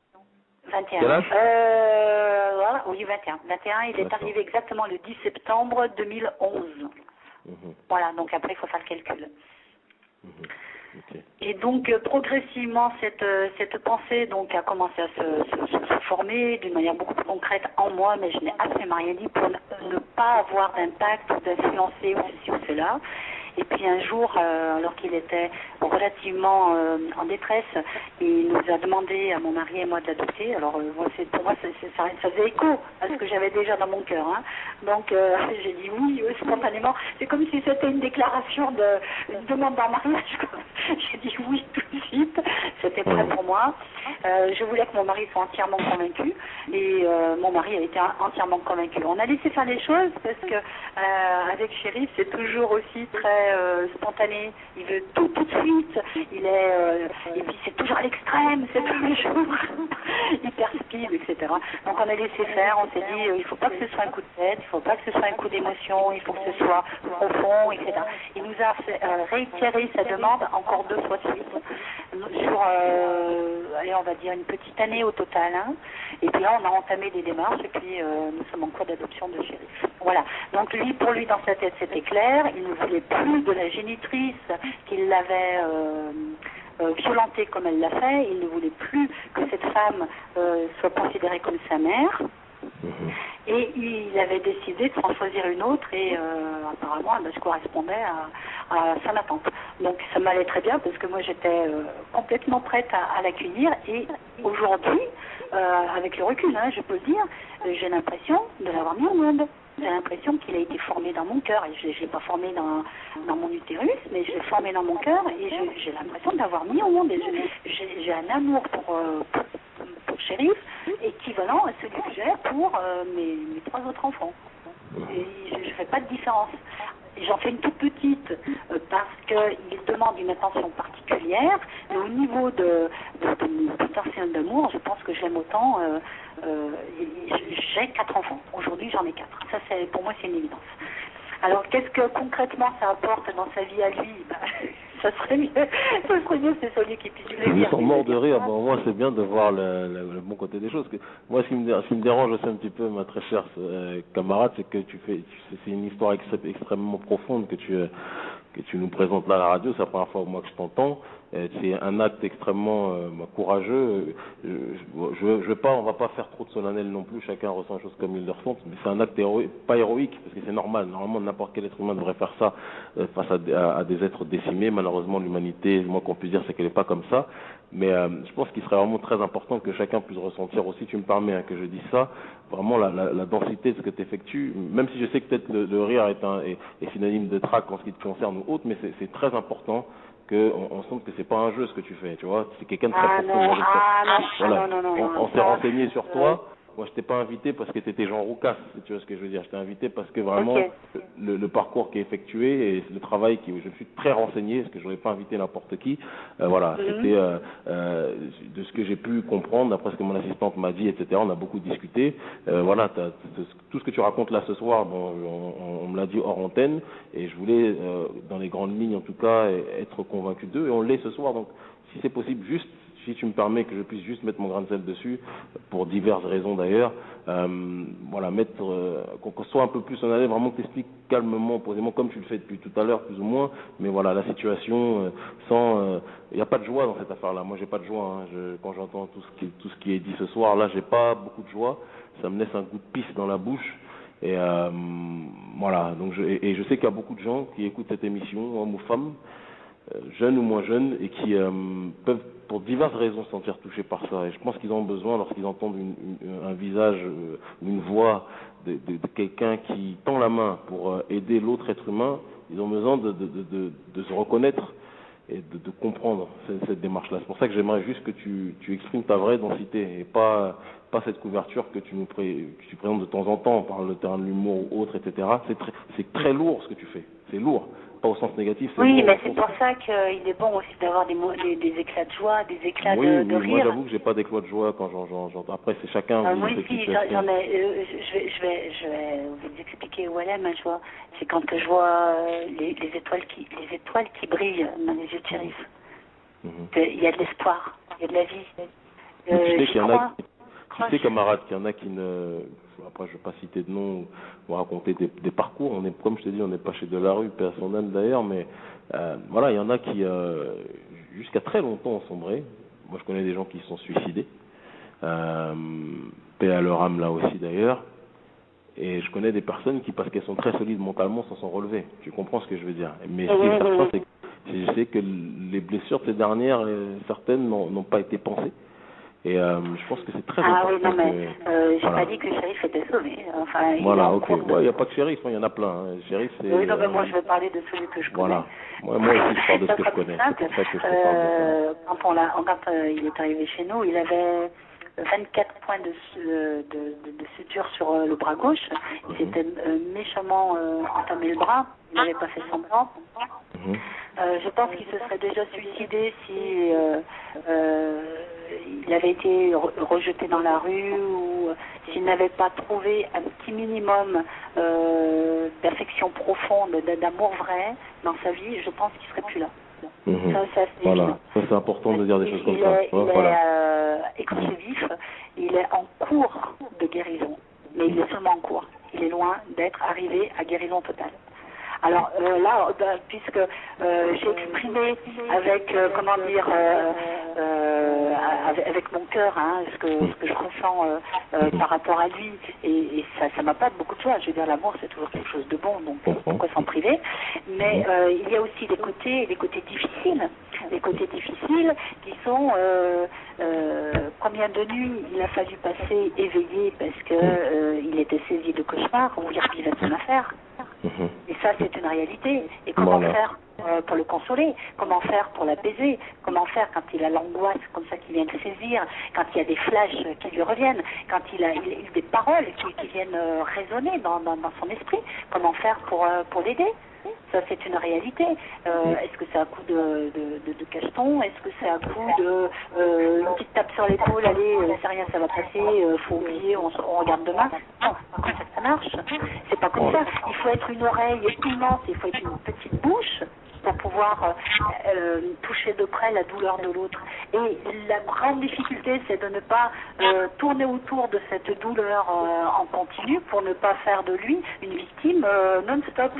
21.
Quel âge?
Voilà, oui, 21. 21, il est arrivé exactement le 10 septembre 2011. Voilà, donc après il faut faire le calcul. Okay. Et donc progressivement cette pensée donc a commencé à se former d'une manière beaucoup plus concrète en moi, mais je n'ai absolument rien dit pour ne pas avoir d'impact ou d'influencer ou ceci ou cela. Et puis un jour, alors qu'il était relativement en détresse, il nous a demandé à mon mari et moi de l'adopter. Alors pour moi, ça faisait écho à ce que j'avais déjà dans mon cœur. Donc j'ai dit oui spontanément. C'est comme si c'était une déclaration de demande en mariage. J'ai dit oui tout de suite. C'était prêt pour moi. Je voulais que mon mari soit entièrement convaincu. Et mon mari a été entièrement convaincu. On a laissé faire les choses parce que avec Chérif, c'est toujours aussi très spontané, il veut tout de suite, et puis c'est toujours à l'extrême, c'est toujours hyper speed, etc. Donc on a laissé faire, on s'est dit il ne faut pas que ce soit un coup de tête, il ne faut pas que ce soit un coup d'émotion, il faut que ce soit profond, etc. Il nous a réitéré sa demande encore 2 fois de suite, sur allez, on va dire une petite année au total, et puis là on a entamé des démarches, et puis nous sommes en cours d'adoption de Chérif. Voilà, donc pour lui dans sa tête c'était clair, il ne voulait plus de la génitrice qui l'avait violentée comme elle l'a fait, il ne voulait plus que cette femme soit considérée comme sa mère. Et il avait décidé de s'en choisir une autre et apparemment je correspondais à son attente. Donc ça m'allait très bien parce que moi j'étais complètement prête à l'accueillir et aujourd'hui, avec le recul, je peux le dire, j'ai l'impression de l'avoir mis au monde. J'ai l'impression qu'il a été formé dans mon cœur et je ne l'ai pas formé dans mon utérus, mais je l'ai formé dans mon cœur et j'ai l'impression de l'avoir mis au monde. J'ai un amour pour Chérif équivalent à celui que j'ai pour mes 3 autres enfants. Et je ne fais pas de différence. J'en fais une toute petite parce qu'il demande une attention particulière. Et au niveau de mon potentiel d'amour, je pense que je l'aime autant. J'ai 4 enfants. Aujourd'hui, j'en ai 4. Ça, pour moi, c'est une évidence. Alors, qu'est-ce que concrètement ça apporte dans sa vie à lui? Ça serait mieux, c'est celui qui puisse le dire.
Ils sont morts de rire. Bon, moi, c'est bien de voir le bon côté des choses. Moi, ce qui me dérange aussi un petit peu, ma très chère camarade, c'est que c'est une histoire extrêmement profonde que tu nous présentes là à la radio. C'est la première fois moi que je t'entends. C'est un acte extrêmement courageux. On va pas faire trop de solennel non plus. Chacun ressent les choses comme il le ressent. Mais c'est un acte pas héroïque, parce que c'est normal. Normalement, n'importe quel être humain devrait faire ça face à des êtres décimés. Malheureusement, l'humanité, le moins qu'on puisse dire, c'est qu'elle n'est pas comme ça. Mais je pense qu'il serait vraiment très important que chacun puisse ressentir aussi, tu me permets que je dise ça, vraiment la densité de ce que tu effectues. Même si je sais que peut-être le rire est synonyme de trac en ce qui te concerne ou autre, mais c'est très important qu'on sente que c'est pas un jeu ce que tu fais, tu vois, c'est quelqu'un de très profond. On s'est renseigné sur toi. Moi, je t'ai pas invité parce que tu étais Jean Roucas, si tu vois ce que je veux dire. Je t'ai invité parce que vraiment, le parcours qui est effectué et le travail je suis très renseigné, parce que je n'aurais pas invité n'importe qui. C'était de ce que j'ai pu comprendre, d'après ce que mon assistante m'a dit, etc. On a beaucoup discuté. Tout ce que tu racontes là ce soir, on me l'a dit hors antenne, et je voulais, dans les grandes lignes en tout cas, être convaincu d'eux, et on l'est ce soir. Donc, si c'est possible, juste, si tu me permets que je puisse juste mettre mon grain de sel dessus, pour diverses raisons d'ailleurs, qu'on soit un peu plus en allée, vraiment que tu expliques calmement, posément, comme tu le fais depuis tout à l'heure, plus ou moins, mais voilà, la situation, il n'y a pas de joie dans cette affaire-là. Moi, j'ai pas de joie, quand j'entends tout ce qui est dit ce soir, là, j'ai pas beaucoup de joie, ça me laisse un goût de pisse dans la bouche. Et donc je sais qu'il y a beaucoup de gens qui écoutent cette émission, hommes ou femmes, jeunes ou moins jeunes, et qui peuvent pour diverses raisons se sentir touchés par ça. Et je pense qu'ils ont besoin, lorsqu'ils entendent un visage ou une voix de quelqu'un qui tend la main pour aider l'autre être humain, ils ont besoin de se reconnaître et de comprendre cette démarche-là. C'est pour ça que j'aimerais juste que tu exprimes ta vraie densité et pas cette couverture que tu présentes de temps en temps par le terrain de l'humour ou autre, etc. C'est très lourd ce que tu fais. C'est lourd. Pas au sens négatif.
Oui, mais c'est pour ça qu'il est bon aussi d'avoir des éclats de joie, des éclats de rire.
Moi, j'avoue que j'ai pas d'éclats de joie quand j'entends. Après, c'est chacun.
Moi aussi, j'en ai. Je vais vous expliquer où elle est ma joie. C'est quand je vois les étoiles qui brillent dans les yeux de Chérif. Il y a de l'espoir, il y a de la vie.
Tu sais qu'il y en a. Tu sais, camarade, qu'il y en a qui ne. Après, je ne vais pas citer de nom ou raconter des parcours. Comme je te dis, on n'est pas chez Delarue, personnel d'ailleurs, mais il y en a qui, jusqu'à très longtemps, ont sombré. Moi, je connais des gens qui se sont suicidés. Paix à leur âme là aussi d'ailleurs. Et je connais des personnes qui, parce qu'elles sont très solides mentalement, s'en sont relevées. Tu comprends ce que je veux dire? Mais ce qui est certain, c'est que je sais que les blessures de ces dernières, certaines n'ont pas été pensées. Et je pense que c'est très important.
Ah oui, non, mais j'ai pas dit que Chérif était sauvé. Enfin,
ok. Il n'y a pas que Chérif, il y en a plein. Chérif, c'est...
Oui, non, mais moi, je vais parler de celui que je connais.
Voilà. Moi aussi, je parle de ce que je connais. C'est pour ça que je te parle de ça.
Quand il est arrivé chez nous, il avait 24 points de suture sur le bras gauche. Il s'était méchamment entamé le bras. Il n'avait pas fait semblant. Je pense qu'il se serait déjà suicidé si il avait été rejeté dans la rue ou s'il n'avait pas trouvé un petit minimum d'affection profonde, d'amour vrai dans sa vie. Je pense qu'il ne serait plus là. Ça,
c'est important de dire des choses comme ça.
Et quand c'est vif, il est en cours de guérison, mais il est seulement en cours. Il est loin d'être arrivé à guérison totale. Alors là, puisque j'ai exprimé avec, avec mon cœur, hein, ce que je ressens par rapport à lui, et ça m'apporte beaucoup de joie. Je veux dire, l'amour, c'est toujours quelque chose de bon, donc pourquoi s'en priver? Mais il y a aussi des côtés difficiles. Les côtés difficiles qui sont combien de nuits il a fallu passer éveillé parce que il était saisi de cauchemar où il revivait son affaire. Et ça, c'est une réalité. Et comment faire pour le consoler? Comment faire pour l'apaiser? Comment faire quand il a l'angoisse comme ça qui vient le saisir, quand il y a des flashs qui lui reviennent, quand il a des paroles qui viennent résonner dans son esprit? Comment faire pour l'aider? Ça, c'est une réalité. Est-ce que c'est un coup de cacheton? Est-ce que c'est un coup de une petite tape sur l'épaule? Allez, c'est rien, ça va passer, faut oublier, on regarde demain? Non, c'est pas comme ça que ça marche. C'est pas comme ça. Il faut être une oreille immense, il faut être une petite bouche pour pouvoir toucher de près la douleur de l'autre. Et la grande difficulté, c'est de ne pas tourner autour de cette douleur en continu pour ne pas faire de lui une victime non-stop.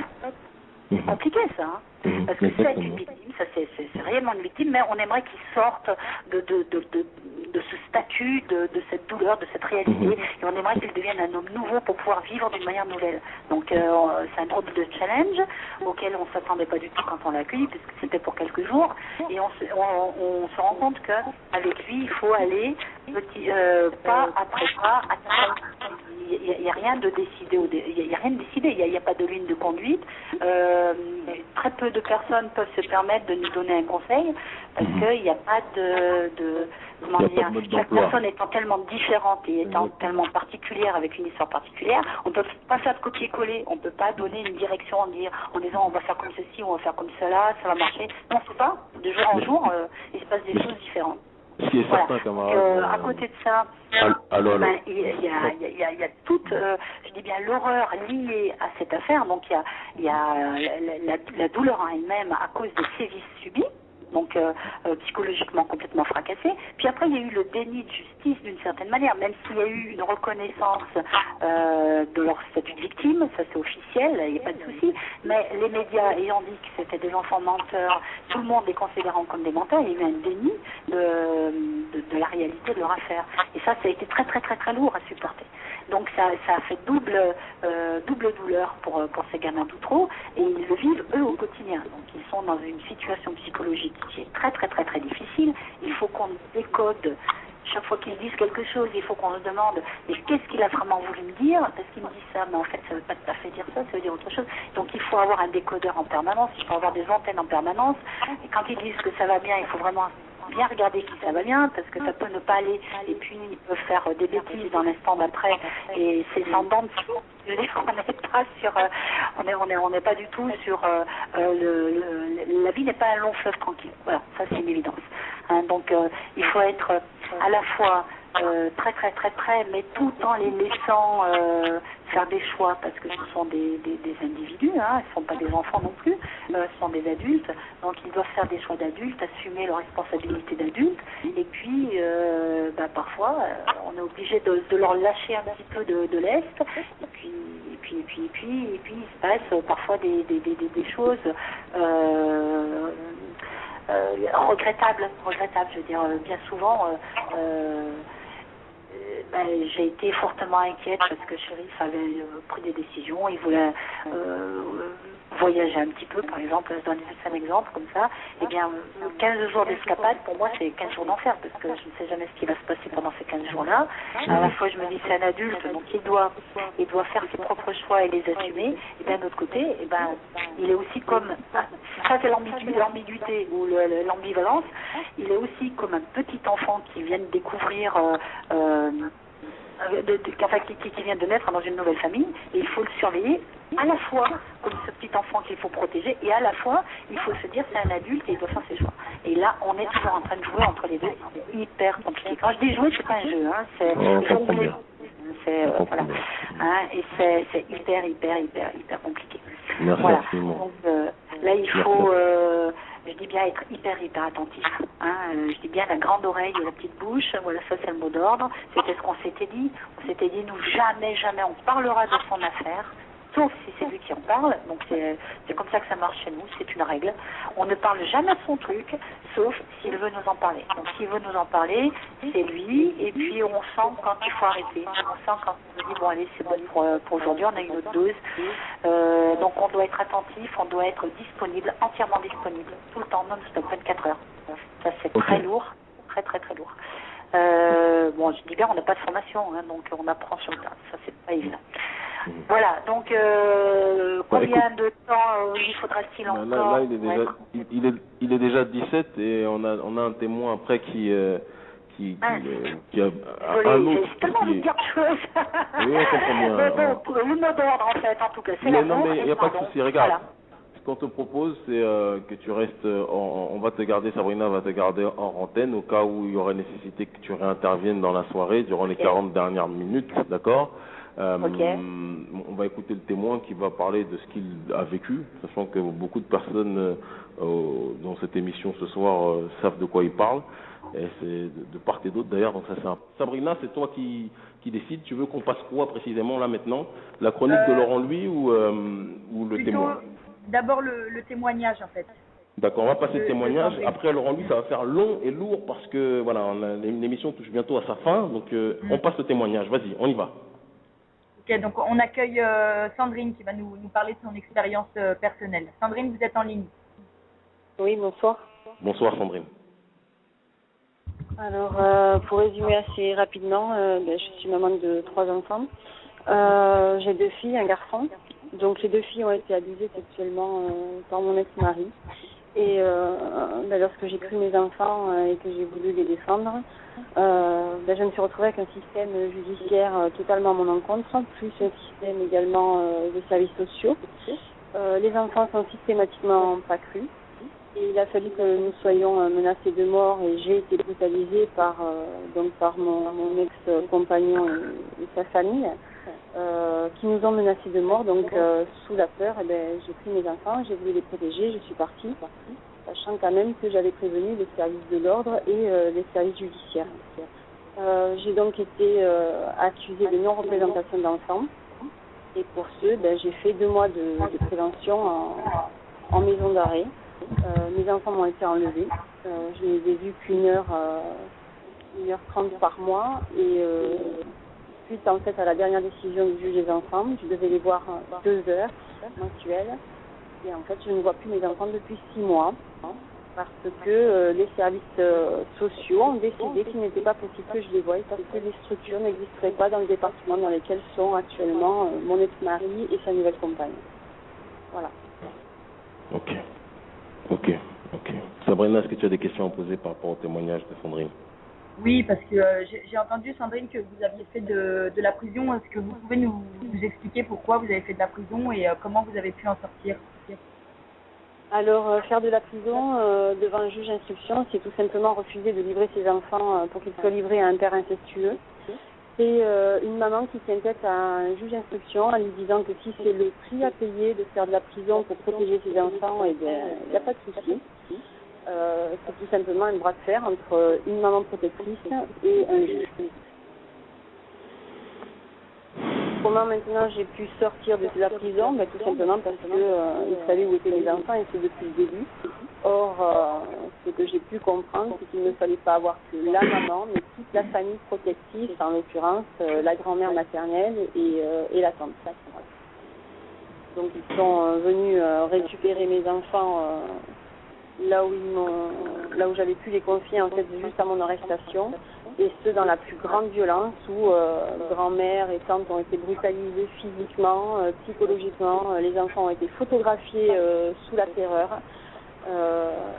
C'est compliqué ça, hein. Parce que c'est une victime, ça c'est réellement une victime, mais on aimerait qu'il sorte de ce statut, de cette douleur, de cette réalité, et on aimerait qu'il devienne un homme nouveau pour pouvoir vivre d'une manière nouvelle. Donc c'est un drôle de challenge auquel on ne s'attendait pas du tout quand on l'a accueilli, puisque c'était pour quelques jours, et on se rend compte qu'avec lui, il faut aller pas après pas, il n'y a rien de décidé, il n'y a rien de décidé, il n'y a pas de ligne de conduite. Très peu de personnes peuvent se permettre de nous donner un conseil parce qu'il n'y a pas comment dire, chaque personne étant tellement différente et étant tellement particulière avec une histoire particulière, on ne peut pas faire de copier-coller, on ne peut pas donner une direction en disant on va faire comme ceci, on va faire comme cela, ça va marcher. Non, c'est pas. De jour en jour, il se passe des choses différentes.
Ce qui est certain, camarade.
À côté de ça, il y a toute, je dis bien, l'horreur liée à cette affaire. Donc il y a la douleur en elle-même à cause des sévices subis, donc psychologiquement complètement fracassé. Puis après, il y a eu le déni de justice d'une certaine manière, même s'il y a eu une reconnaissance de leur statut de victime, ça c'est officiel, il n'y a pas de souci, mais les médias ayant dit que c'était des enfants menteurs, tout le monde les considérant comme des menteurs, il y a eu un déni de la réalité de leur affaire. Et ça a été très très très très lourd à supporter. Donc ça a fait double douleur pour ces gamins d'Outreau, et ils le vivent eux au quotidien. Donc ils sont dans une situation psychologique qui est très très très très difficile. Il faut qu'on décode. Chaque fois qu'ils disent quelque chose, il faut qu'on se demande mais qu'est-ce qu'il a vraiment voulu me dire? Parce qu'il me dit ça, mais en fait ça ne veut pas tout à fait dire ça, ça veut dire autre chose. Donc il faut avoir un décodeur en permanence, il faut avoir des antennes en permanence. Et quand ils disent que ça va bien, il faut vraiment bien regarder si ça va bien, parce que ça peut ne pas aller, et puis ils peuvent faire des bêtises dans l'instant d'après, et c'est sans dents de scie. Je veux dire, on n'est pas sur, on n'est pas du tout sur la vie n'est pas un long fleuve tranquille. Voilà, ça c'est une évidence. Hein, donc il faut être à la fois très très très près, mais tout en les laissant faire des choix, parce que ce sont des individus, hein, ce ne sont pas des enfants non plus, ce sont des adultes, donc ils doivent faire des choix d'adultes, assumer leurs responsabilités d'adultes, et puis parfois on est obligé de leur lâcher un petit peu de lest, et puis il se passe parfois des choses regrettables, je veux dire, bien souvent j'ai été fortement inquiète parce que Chérif avait pris des décisions, il voulait voyager un petit peu, par exemple, je donne juste un exemple comme ça, eh bien 15 jours d'escapade, pour moi c'est 15 jours d'enfer, parce que je ne sais jamais ce qui va se passer pendant ces 15 jours-là. À la fois je me dis c'est un adulte, donc il doit faire ses propres choix et les assumer, et d'un autre côté, il est aussi comme, ça c'est l'ambiguïté ou l'ambivalence, il est aussi comme un petit enfant qui vient de découvrir qui vient de naître dans une nouvelle famille, et il faut le surveiller à la fois comme ce petit enfant qu'il faut protéger, et à la fois il faut se dire c'est un adulte et il doit faire ses choix. Et là on est toujours en train de jouer entre les deux, c'est hyper compliqué. Quand je dis jouer, c'est pas un jeu, hein, c'est voilà, hein, et c'est hyper compliqué.
Merci,
voilà. Donc là il faut je dis bien être hyper attentif. Hein. Je dis bien la grande oreille et la petite bouche. Voilà, ça c'est le mot d'ordre. C'était ce qu'on s'était dit. On s'était dit, nous jamais on parlera de son affaire sauf si c'est lui qui en parle. Donc c'est comme ça que ça marche chez nous, c'est une règle. On ne parle jamais de son truc, sauf s'il veut nous en parler. Donc s'il veut nous en parler, c'est lui, et puis on sent quand il faut arrêter. On sent quand on se dit, bon allez, c'est bon pour aujourd'hui, on a une autre dose. Donc on doit être attentif, on doit être disponible, entièrement disponible, tout le temps, non-stop, 24 heures. Ça c'est très lourd, très très très lourd. Bon, je dis bien, on n'a pas de formation, hein, donc on apprend sur le tas, ça c'est pas évident. Voilà, donc combien de temps il faudra-t-il encore
là, il est déjà 17 et on a un témoin après qui a un autre.
C'est tellement de dire de choses.
Oui, on comprend bien.
Mais bon, pour le mot d'ordre en fait, en tout cas, c'est la
non, mais il n'y a pas de souci, regarde.
Voilà.
Ce qu'on te propose, c'est que tu restes, on va te garder, Sabrina va te garder en antenne au cas où il y aurait nécessité que tu réinterviennes dans la soirée durant les 40 dernières minutes, d'accord? On va écouter le témoin qui va parler de ce qu'il a vécu, sachant que beaucoup de personnes dans cette émission ce soir savent de quoi il parle, et c'est de part et d'autre d'ailleurs, donc ça c'est un... Sabrina, c'est toi qui décide, tu veux qu'on passe quoi précisément là maintenant? La chronique de Laurent Lui ou le témoin?
D'abord le témoignage en fait.
D'accord, on va passer le témoignage. Après, Laurent Lui, ça va faire long et lourd parce que voilà, l'émission touche bientôt à sa fin, donc on passe le témoignage. Vas-y, on y va.
Ok, donc on accueille Sandrine qui va nous parler de son expérience personnelle. Sandrine, vous êtes en ligne.
Oui, bonsoir.
Bonsoir Sandrine.
Alors, pour résumer assez rapidement, je suis maman de 3 enfants. J'ai 2 filles, un garçon. Donc les 2 filles ont été abusées sexuellement par mon ex-mari. Et lorsque j'ai pris mes enfants et que j'ai voulu les défendre, je me suis retrouvée avec un système judiciaire totalement à mon encontre, plus un système également de services sociaux. Les enfants sont systématiquement pas crus. Et il a fallu que nous soyons menacés de mort et j'ai été brutalisée par mon ex-compagnon et sa famille. Qui nous ont menacés de mort, donc sous la peur, j'ai pris mes enfants, j'ai voulu les protéger, je suis partie, sachant quand même que j'avais prévenu les services de l'ordre et les services judiciaires. J'ai donc été accusée de non-représentation d'enfants, et pour ce, j'ai fait 2 mois de prévention en maison d'arrêt. Mes enfants m'ont été enlevés, je ne les ai vus qu'1h30 par mois, et suite en fait à la dernière décision du juge des enfants, je devais les voir 2 heures mensuelles, et en fait je ne vois plus mes enfants depuis 6 mois, parce que les services sociaux ont décidé qu'il n'était pas possible que je les voie, parce que les structures n'existeraient pas dans le département dans lesquels sont actuellement mon ex-mari et sa nouvelle compagne. Voilà.
Ok. Sabrina, est-ce que tu as des questions à poser par rapport au témoignage de Sandrine?
Oui, parce que j'ai entendu, Sandrine, que vous aviez fait de la prison. Est-ce que vous pouvez nous expliquer pourquoi vous avez fait de la prison et comment vous avez pu en sortir?
Alors, faire de la prison devant un juge d'instruction, c'est tout simplement refuser de livrer ses enfants pour qu'ils soient livrés à un père incestueux. C'est une maman qui tient tête à un juge d'instruction en lui disant que si c'est le prix à payer de faire de la prison pour protéger ses enfants, il n'y a pas de souci. C'est tout simplement un bras de fer entre une maman protectrice et un juge. Comment maintenant j'ai pu sortir de la prison? Tout simplement parce que il savait où étaient mes enfants et c'est depuis le début. Or, ce que j'ai pu comprendre, c'est qu'il ne fallait pas avoir que la maman, mais toute la famille protectrice, en l'occurrence la grand-mère maternelle et la tante. Donc ils sont venus récupérer mes enfants là où j'avais pu les confier en fait juste à mon arrestation, et ce dans la plus grande violence où grand-mère et tante ont été brutalisées physiquement, psychologiquement, les enfants ont été photographiés sous la terreur,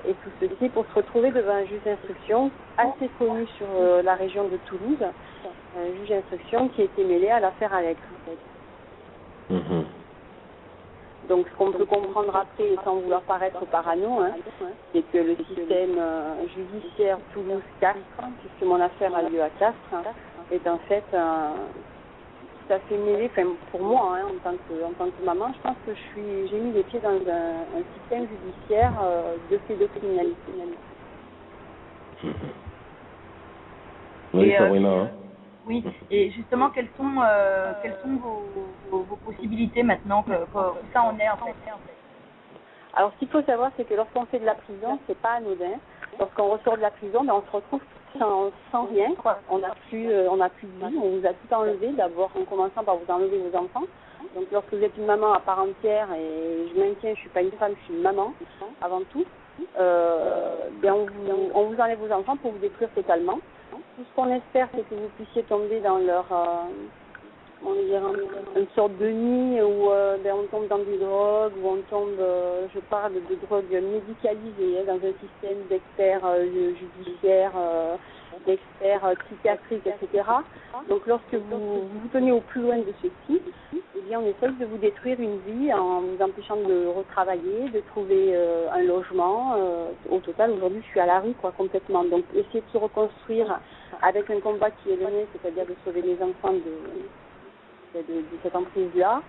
et tout ceci pour se retrouver devant un juge d'instruction assez connu sur la région de Toulouse, un juge d'instruction qui était mêlé à l'affaire Alex. Donc ce qu'on peut comprendre après, sans vouloir paraître parano, c'est que le système judiciaire Toulouse-Castres, puisque mon affaire a lieu à Castres, est en fait tout à fait mêlé. Enfin, pour moi, en tant que maman, je pense que j'ai mis les pieds dans un système judiciaire de pédocriminalité.
Oui, Sabrina.
Oui, et justement, quelles sont vos possibilités maintenant que ça en est en fait?
Alors, ce qu'il faut savoir, c'est que lorsqu'on fait de la prison, c'est pas anodin. Lorsqu'on ressort de la prison, on se retrouve sans rien, quoi. On n'a plus de vie. On vous a tout enlevé. D'abord, en commençant par vous enlever vos enfants. Donc, lorsque vous êtes une maman à part entière, et je maintiens, je suis pas une femme, je suis une maman avant tout. On vous enlève vos enfants pour vous détruire totalement. Tout ce qu'on espère, c'est que vous puissiez tomber dans leur une sorte de nid où on tombe dans des drogues, où on tombe, je parle de drogues médicalisées, dans un système d'experts judiciaires, d'experts psychiatriques, etc. Donc lorsque vous tenez au plus loin de ceci, eh bien on essaye de vous détruire une vie en vous empêchant de retravailler, de trouver un logement. Au total, aujourd'hui, je suis à la rue, quoi, complètement. Donc essayer de se reconstruire avec un combat qui est le mien, c'est-à-dire de sauver les enfants de cette emprise-là,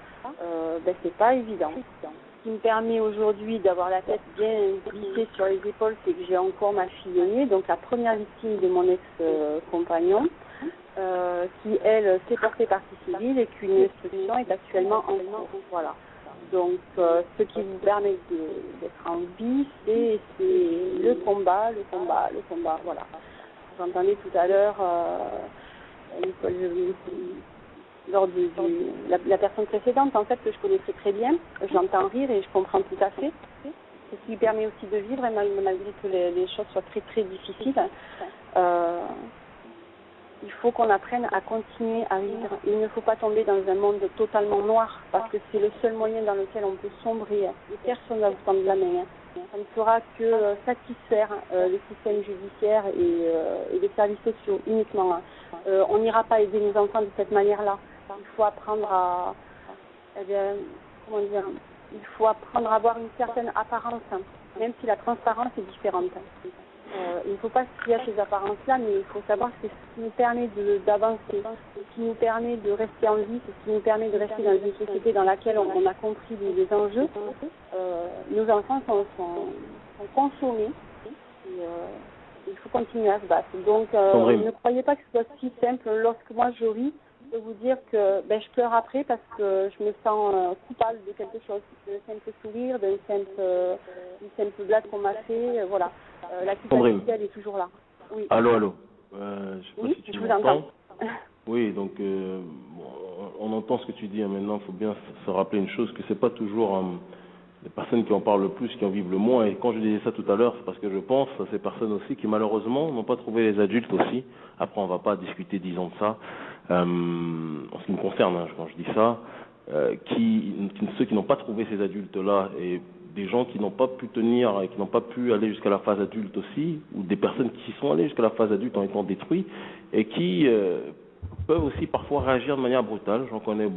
c'est pas évident. Ce qui me permet aujourd'hui d'avoir la tête bien glissée sur les épaules, c'est que j'ai encore ma fille aînée, donc la première victime de mon ex-compagnon, qui, elle, s'est portée partie civile et qu'une instruction est actuellement en cours. Voilà. Donc, ce qui vous permet d'être en vie, c'est le combat, voilà. J'entendais tout à l'heure lors de la personne précédente, en fait, que je connaissais très bien, je l'entends rire et je comprends tout à fait. C'est ce qui permet aussi de vivre, et malgré que les choses soient très très difficiles. Il faut qu'on apprenne à continuer à vivre. Il ne faut pas tomber dans un monde totalement noir, parce que c'est le seul moyen dans lequel on peut sombrer. Et personne ne va vous tendre la main. Ça ne fera que satisfaire le système judiciaire et les services sociaux uniquement. On n'ira pas aider nos enfants de cette manière-là. Il faut apprendre à il faut apprendre à avoir une certaine apparence, même si la transparence est différente. Il ne faut pas se fier à ces apparences-là, mais il faut savoir que c'est ce qui nous permet d'avancer, ce qui nous permet de rester en vie, c'est ce qui nous permet de rester dans une société dans laquelle on a compris les enjeux. Nos enfants sont consommés et il faut continuer à se battre. Donc, ne croyez pas que ce soit si simple. Lorsque moi je ris, je peux vous dire que je pleure après parce que je me sens coupable de quelque chose, d'un simple sourire, d'une simple blague qu'on m'a fait, voilà. La culpabilité, elle est toujours là. Oui.
Allô. Je sais pas si tu
je vous entends.
Oui, donc on entend ce que tu dis. Maintenant, il faut bien se rappeler une chose, que c'est pas toujours les personnes qui en parlent le plus qui en vivent le moins. Et quand je disais ça tout à l'heure, c'est parce que je pense à ces personnes aussi qui malheureusement n'ont pas trouvé les adultes aussi. Après, on va pas discuter 10 ans de ça. En ce qui me concerne, quand je dis ça, ceux qui n'ont pas trouvé ces adultes-là et des gens qui n'ont pas pu tenir et qui n'ont pas pu aller jusqu'à la phase adulte aussi, ou des personnes qui sont allées jusqu'à la phase adulte en étant détruits et qui peuvent aussi parfois réagir de manière brutale. J'en connais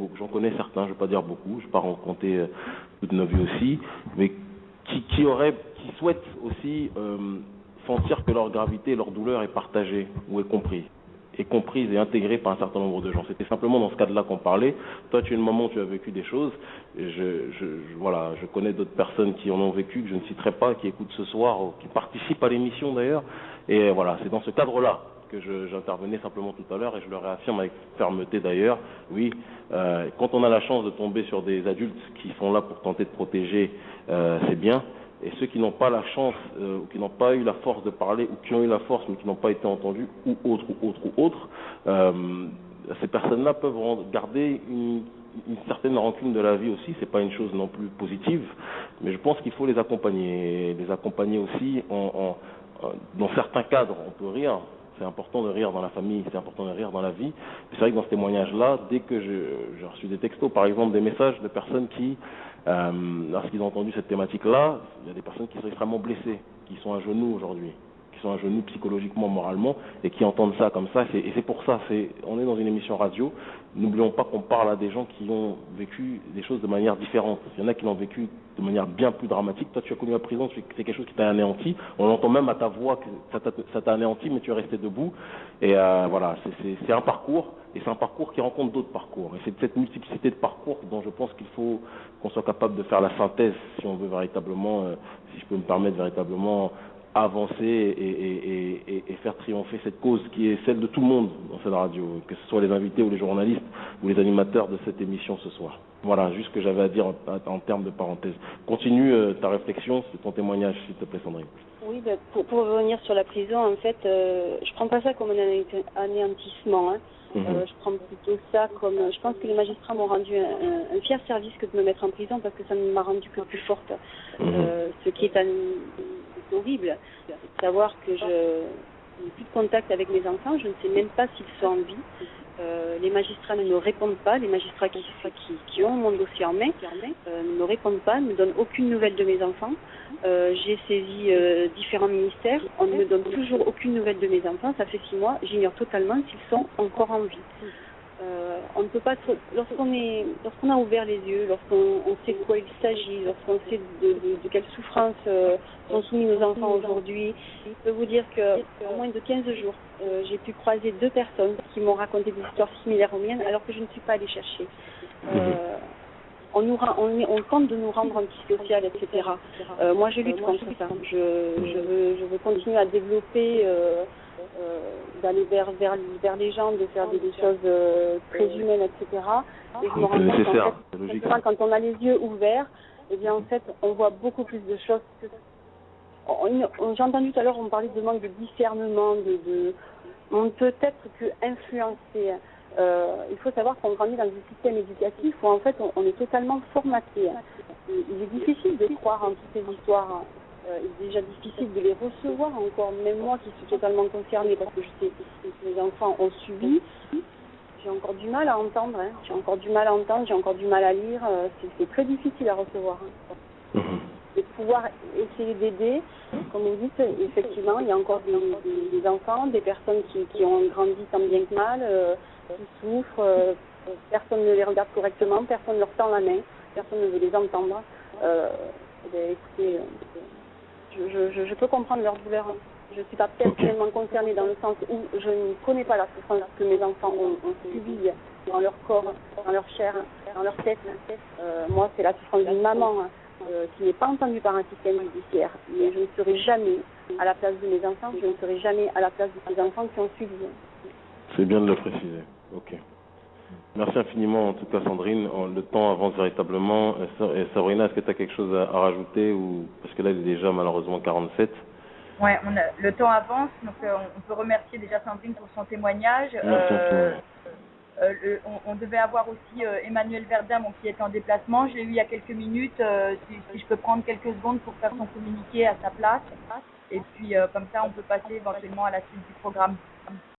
certains, je ne vais pas dire beaucoup, je ne vais pas rencontrer toute nos vies aussi, mais qui souhaitent aussi sentir que leur gravité et leur douleur est partagée ou est comprise et intégrée par un certain nombre de gens. C'était simplement dans ce cadre-là qu'on parlait. Toi, tu es une maman, tu as vécu des choses. Et je connais d'autres personnes qui en ont vécu, que je ne citerai pas, qui écoutent ce soir, qui participent à l'émission d'ailleurs. Et voilà, c'est dans ce cadre-là que j'intervenais simplement tout à l'heure, et je le réaffirme avec fermeté d'ailleurs. Oui, quand on a la chance de tomber sur des adultes qui sont là pour tenter de protéger, c'est bien. Et ceux qui n'ont pas la chance, ou qui n'ont pas eu la force de parler, ou qui ont eu la force mais qui n'ont pas été entendus, ou autres, ces personnes-là peuvent garder une certaine rancune de la vie aussi. C'est pas une chose non plus positive, mais je pense qu'il faut les accompagner aussi. Dans certains cadres, on peut rire. C'est important de rire dans la famille, c'est important de rire dans la vie. C'est vrai que dans ce témoignage-là, dès que j'ai reçu des textos, par exemple, des messages de personnes qui, lorsqu'ils ont entendu cette thématique-là, il y a des personnes qui sont extrêmement blessées, qui sont à genoux aujourd'hui, qui sont à genoux psychologiquement, moralement, et qui entendent ça comme ça. Et c'est pour ça, on est dans une émission radio. N'oublions pas qu'on parle à des gens qui ont vécu des choses de manière différente. Il y en a qui l'ont vécu de manière bien plus dramatique. Toi, tu as connu la prison, c'est quelque chose qui t'a anéanti. On entend même à ta voix que ça t'a anéanti, mais tu es resté debout. Et voilà, c'est un parcours, et c'est un parcours qui rencontre d'autres parcours. Et c'est cette multiplicité de parcours dont je pense qu'il faut qu'on soit capable de faire la synthèse, si on veut véritablement, si je peux me permettre, véritablement avancer et faire triompher cette cause qui est celle de tout le monde dans cette radio, que ce soit les invités ou les journalistes ou les animateurs de cette émission ce soir. Voilà, juste ce que j'avais à dire en termes de parenthèse. Continue ta réflexion, c'est ton témoignage, s'il te plaît, Sandrine.
Oui, pour revenir sur la prison, en fait, je prends pas ça comme un anéantissement. Hein. Je prends plutôt ça comme... Je pense que les magistrats m'ont rendu un fier service que de me mettre en prison parce que ça ne m'a rendu que plus forte. Ce qui est horrible, c'est de savoir que je n'ai plus de contact avec mes enfants, je ne sais même pas s'ils sont en vie. Les magistrats ne me répondent pas, les magistrats qui ont mon dossier en main ne me répondent pas, ne me donnent aucune nouvelle de mes enfants. J'ai saisi différents ministères, on ne me donne toujours aucune nouvelle de mes enfants, ça fait 6 mois, j'ignore totalement s'ils sont encore en vie. On ne peut pas, lorsqu'on a ouvert les yeux, lorsqu'on sait de quoi il s'agit, lorsqu'on sait de quelles souffrances sont soumis nos enfants aujourd'hui, je peux vous dire qu'en moins de 15 jours, j'ai pu croiser 2 personnes qui m'ont raconté des histoires similaires aux miennes alors que je ne suis pas allée chercher. On tente de nous rendre antisocial, etc. Moi, je lutte contre ça. Je veux continuer à développer, d'aller vers les gens, de faire des choses très humaines, etc. Et je me rends compte qu'en fait, quand on a les yeux ouverts, eh bien, en fait, on voit beaucoup plus de choses. J'ai entendu tout à l'heure, on parlait de manque de discernement, on ne peut être que influencé. Il faut savoir qu'on grandit dans un système éducatif où en fait on est totalement formaté. Il est difficile de croire en toutes ces histoires. Il est déjà difficile de les recevoir encore. Même moi qui suis totalement concernée parce que je sais que les enfants ont subi, j'ai encore du mal à entendre. J'ai encore du mal à lire. C'est très difficile à recevoir. De pouvoir essayer d'aider, comme vous dites, effectivement, il y a encore des enfants, des personnes qui ont grandi tant bien que mal, qui souffrent, personne ne les regarde correctement, personne ne leur tend la main, personne ne veut les entendre. Écoutez, je peux comprendre leur douleur. Je ne suis pas personnellement concernée dans le sens où je ne connais pas la souffrance que mes enfants ont subie dans leur corps, dans leur chair, dans leur tête. Moi, c'est la souffrance d'une maman qui n'est pas entendue par un système judiciaire. Mais je ne serai jamais à la place de mes enfants, je ne serai jamais à la place de ces enfants qui ont subi.
C'est bien de le préciser. Ok. Merci infiniment en tout cas Sandrine. Le temps avance véritablement. Sabrina, est-ce que tu as quelque chose à rajouter ou parce que là il est déjà malheureusement 47.
Ouais, le temps avance, donc on peut remercier déjà Sandrine pour son témoignage. On devait avoir aussi Emmanuel Verdun qui est en déplacement. Je l'ai eu il y a quelques minutes. Si je peux prendre quelques secondes pour faire son communiqué à sa place. Et puis comme ça, on peut passer éventuellement à la suite du programme.